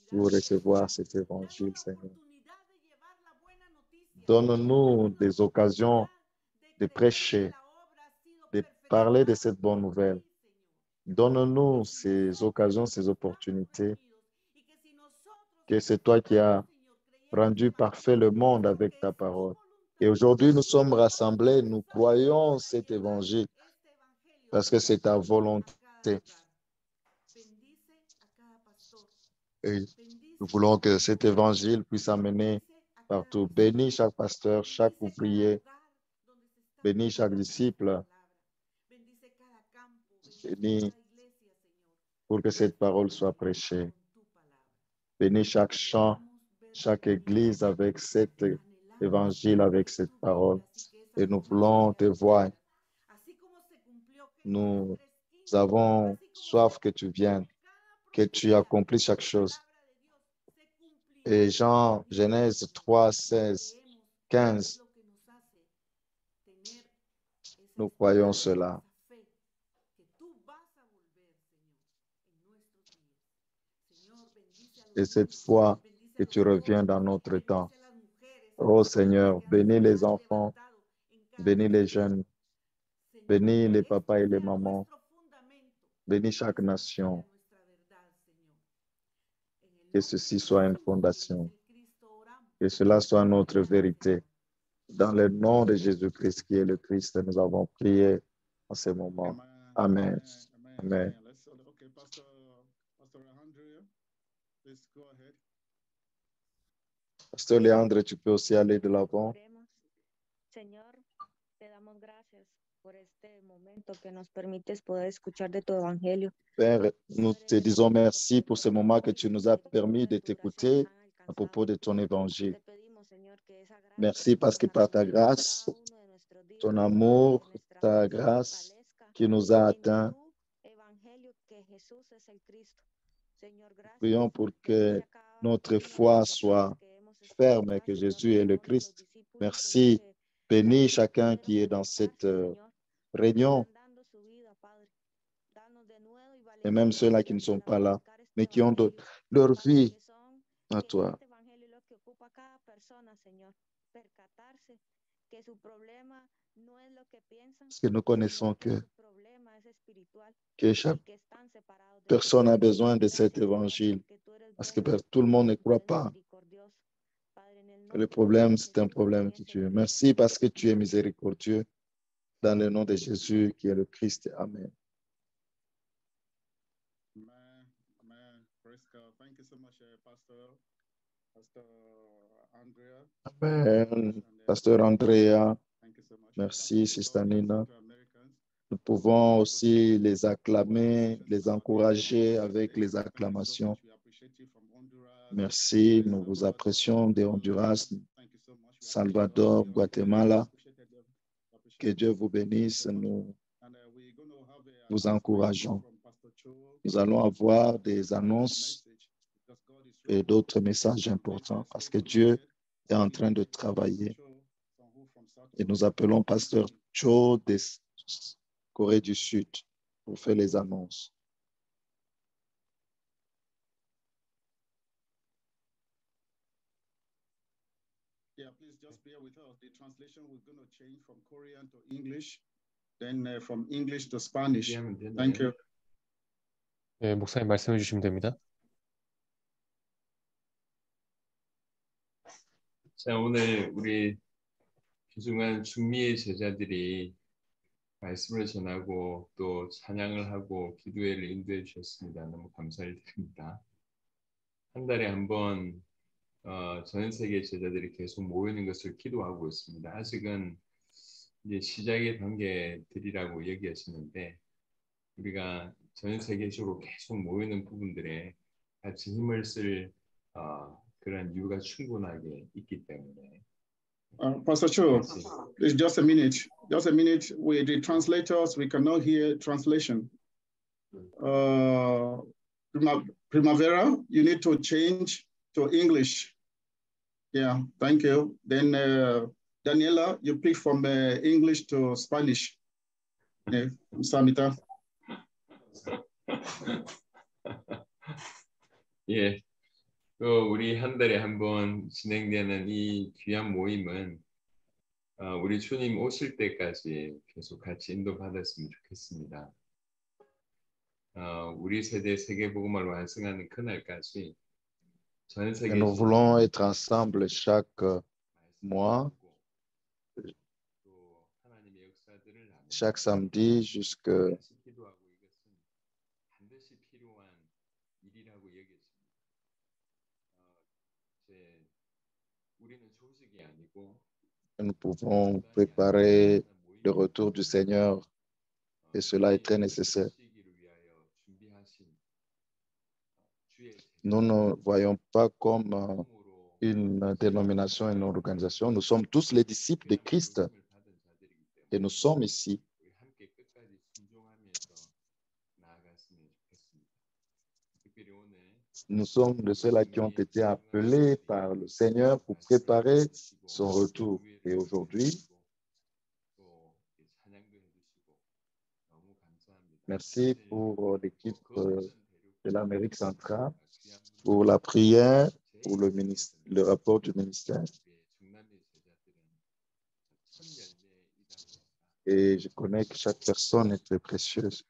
Pour recevoir cet évangile, Seigneur. Donne-nous des occasions de prêcher, de parler de cette bonne nouvelle. Donne-nous ces occasions, ces opportunités. Que c'est toi qui as rendu parfait le monde avec ta parole. Et aujourd'hui, nous sommes rassemblés, nous croyons cet évangile parce que c'est ta volonté. Et nous voulons que cet évangile puisse amener partout. Bénis chaque pasteur, chaque ouvrier. Bénis chaque disciple. Bénis pour que cette parole soit prêchée. Bénis chaque chant, chaque église avec cet évangile, avec cette parole. Et nous voulons te voir. Nous avons soif que tu viennes, que tu accomplisses chaque chose. Et Genèse 3, 16, 15. Nous croyons cela. Et cette fois que tu reviens dans notre temps. Oh Seigneur, bénis les enfants, bénis les jeunes, bénis les papas et les mamans, bénis chaque nation. Que ceci soit une fondation, que cela soit notre vérité. Dans le nom de Jésus-Christ qui est le Christ, nous avons prié en ce moment. Amen. Amen. Pasteur Leandre, tu peux aussi aller de l'avant. Señor, te damos gracias por este momento que nos permites poder escuchar de tu evangelio. Père, nous te disons merci pour ce moment que tu nous as permis de t'écouter à propos de ton évangile. Merci parce que par ta grâce, ton amour, ta grâce qui nous a atteints, Prions pour que notre foi soit ferme, que Jésus est le Christ. Merci. Bénis chacun qui est dans cette réunion, et même ceux-là qui ne sont pas là, mais qui ont leur vie à toi. Parce que nous connaissons que chaque personne a besoin de cet évangile. Parce que tout le monde ne croit pas. Le problème, c'est un problème que tu es. Merci parce que tu es miséricordieux. Dans le nom de Jésus, qui est le Christ. Amen. Amen. Praise God. Thank you so much, Pastor Andrea. Amen. Pasteur Andrea. Merci, Sister Nina. Nous pouvons aussi les acclamer, les encourager avec les acclamations. Merci, nous vous apprécions de Honduras, Salvador, Guatemala. Que Dieu vous bénisse, nous vous encourageons. Nous allons avoir des annonces et d'autres messages importants parce que Dieu est en train de travailler. Et nous appelons Pasteur Cho de Corée du Sud pour faire les annonces. Yeah, please just bear with us. The translation was going to change from Korean to English, then from English to Spanish. Thank you. 네, 목사님 말씀해 주시면 됩니다. 자, 오늘 우리 귀중한 중미의 제자들이 말씀을 전하고 또 찬양을 하고 기도회를 인도해 주셨습니다. 너무 감사를 드립니다. 한 달에 한 번 전 세계 제자들이 계속 모이는 것을 기도하고 있습니다. 아직은 이제 시작의 단계들이라고 얘기하시는데 우리가 전 세계적으로 계속 모이는 부분들에 같이 힘을 쓸 그런 이유가 충분하게 있기 때문에. Pastor Cho, please just a minute. Just a minute. With the translators, we cannot hear translation. Primavera, you need to change to English. Yeah, thank you. Then Daniela, you pick from English to Spanish. Yeah, Samita. 예, 또 우리 한 달에 한 번 진행되는 이 귀한 모임은 우리 주님 오실 때까지 계속 같이 인도받았으면 좋겠습니다. 우리 세대 세계복음을 완성하는 그날까지 전 세계 nous voulons être ensemble chaque mois, chaque samedi jusqu'à nous pouvons préparer le retour du Seigneur et cela est très nécessaire. Nous ne voyons pas comme une dénomination, une organisation. Nous sommes tous les disciples de Christ et nous sommes ici. Nous sommes de ceux-là qui ont été appelés par le Seigneur pour préparer son retour. Et aujourd'hui, merci pour l'équipe de l'Amérique centrale, pour la prière, pour le rapport du ministère. Et je connais que chaque personne est très précieuse.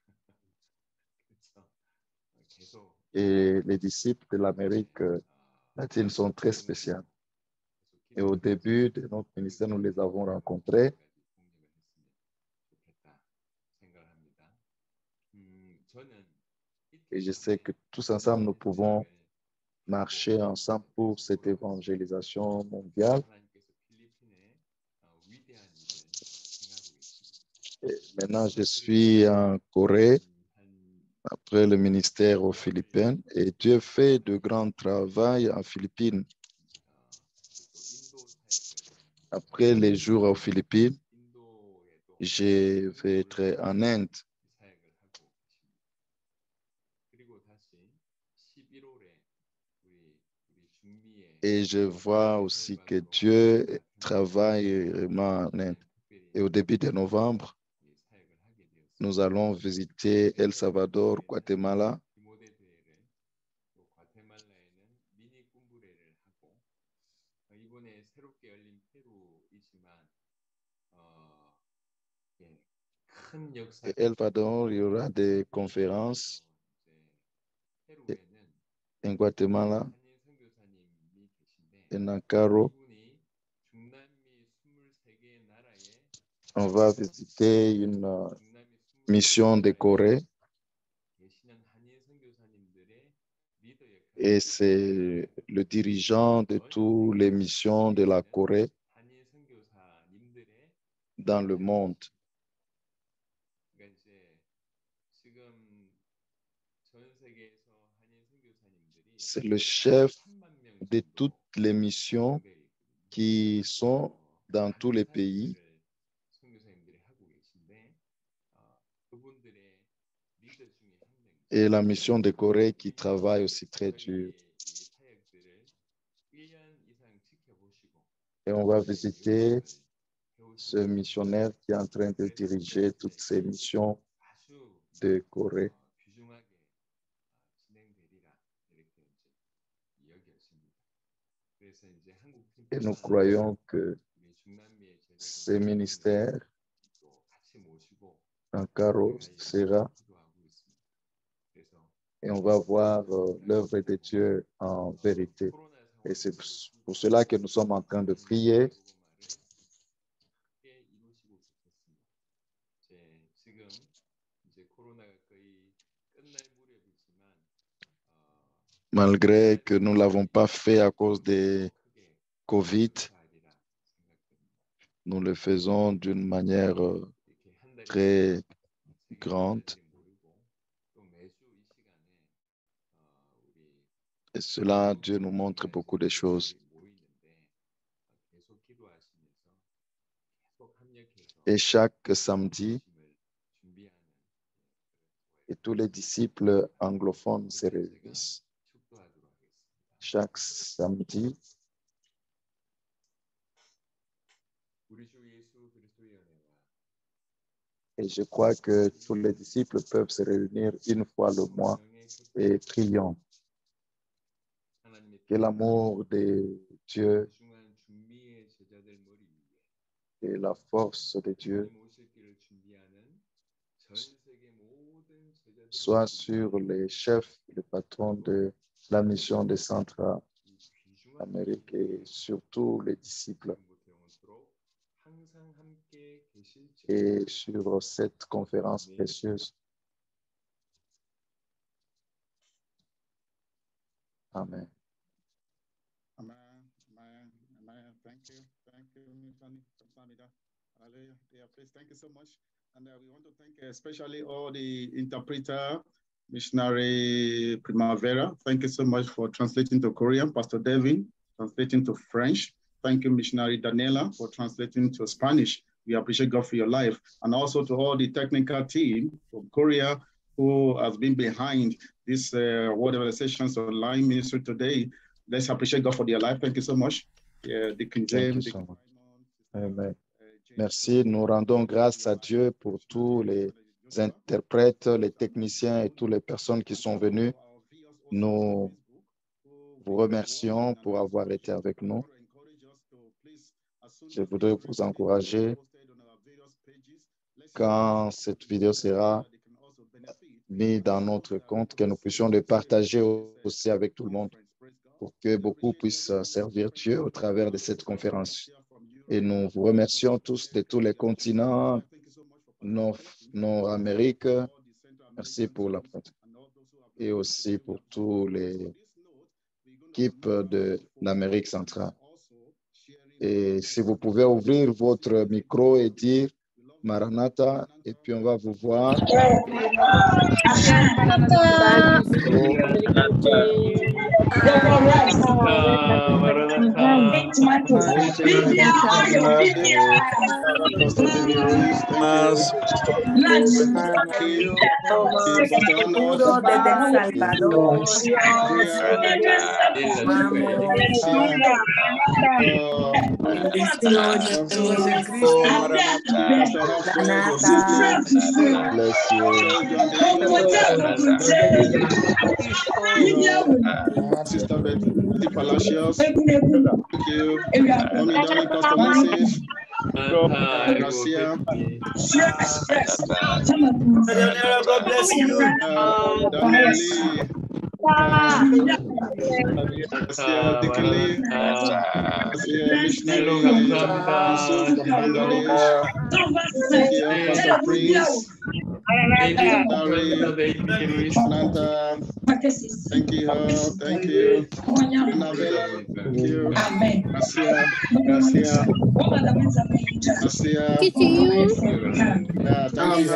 Et les disciples de l'Amérique latine sont très spéciaux. Et au début de notre ministère, nous les avons rencontrés. Et je sais que tous ensemble, nous pouvons marcher ensemble pour cette évangélisation mondiale. Et maintenant, je suis en Corée, après le ministère aux Philippines, et Dieu fait de grands travaux en Philippines. Après les jours aux Philippines, je vais être en Inde. Et je vois aussi que Dieu travaille vraiment en Inde. Et au début de novembre, nous allons visiter El Salvador, Guatemala. Et El Salvador, il y aura des conférences. En Guatemala, en Ankara, on va visiter une mission de Corée. Et c'est le dirigeant de toutes les missions de la Corée dans le monde. C'est le chef de toutes les missions qui sont dans tous les pays. Et la mission de Corée qui travaille aussi très dur. Et on va visiter ce missionnaire qui est en train de diriger toutes ces missions de Corée. Et nous croyons que ces ministères en Caro sera et on va voir l'œuvre de Dieu en vérité. Et c'est pour cela que nous sommes en train de prier. Malgré que nous ne l'avons pas fait à cause de Covid, nous le faisons d'une manière très grande. Et cela, Dieu nous montre beaucoup de choses. Et chaque samedi, et tous les disciples anglophones se réunissent. Chaque samedi, et je crois que tous les disciples peuvent se réunir une fois le mois et prions. Que l'amour de Dieu et la force de Dieu soit sur les chefs, les patrons de la mission de Centre-Amérique et surtout les disciples. Et sur cette conférence précieuse. Amen. Amen. Amen. Amen. Thank you. Thank you, Hallelujah. Yeah, please, thank you so much. And we want to thank especially all the interpreter, Missionary Primavera. Thank you so much for translating to Korean. Pastor Devin, translating to French. Thank you, Missionary Daniela, for translating to Spanish. We appreciate God for your life. And also to all the technical team from Korea who has been behind this Word Evangelizations online ministry today. Let's appreciate God for their life. Thank you so much. Thank you so much. Amen. Merci. Nous rendons grâce à Dieu pour tous les interprètes, les techniciens et toutes les personnes qui sont venues. Nous vous remercions pour avoir été avec nous. Je voudrais vous encourager quand cette vidéo sera mise dans notre compte, que nous puissions le partager aussi avec tout le monde pour que beaucoup puissent servir Dieu au travers de cette conférence. Et nous vous remercions tous de tous les continents, Nord-Amérique. Merci pour la présence. Et aussi pour tous les équipes de l'Amérique centrale. Et si vous pouvez ouvrir votre micro et dire Maranatha, et puis on va vous voir. Maranatha. Bless Sister Betty Palacios, thank you. Mommy Danny, Pastor Moses, Garcia. God bless you. Daniel Lee. Dicky Lee. Missionary Yusuf from Bangladesh. Thank you, Pastor Prince. Thank you. Thank you. Annabella, thank you. Gracia. Thank you.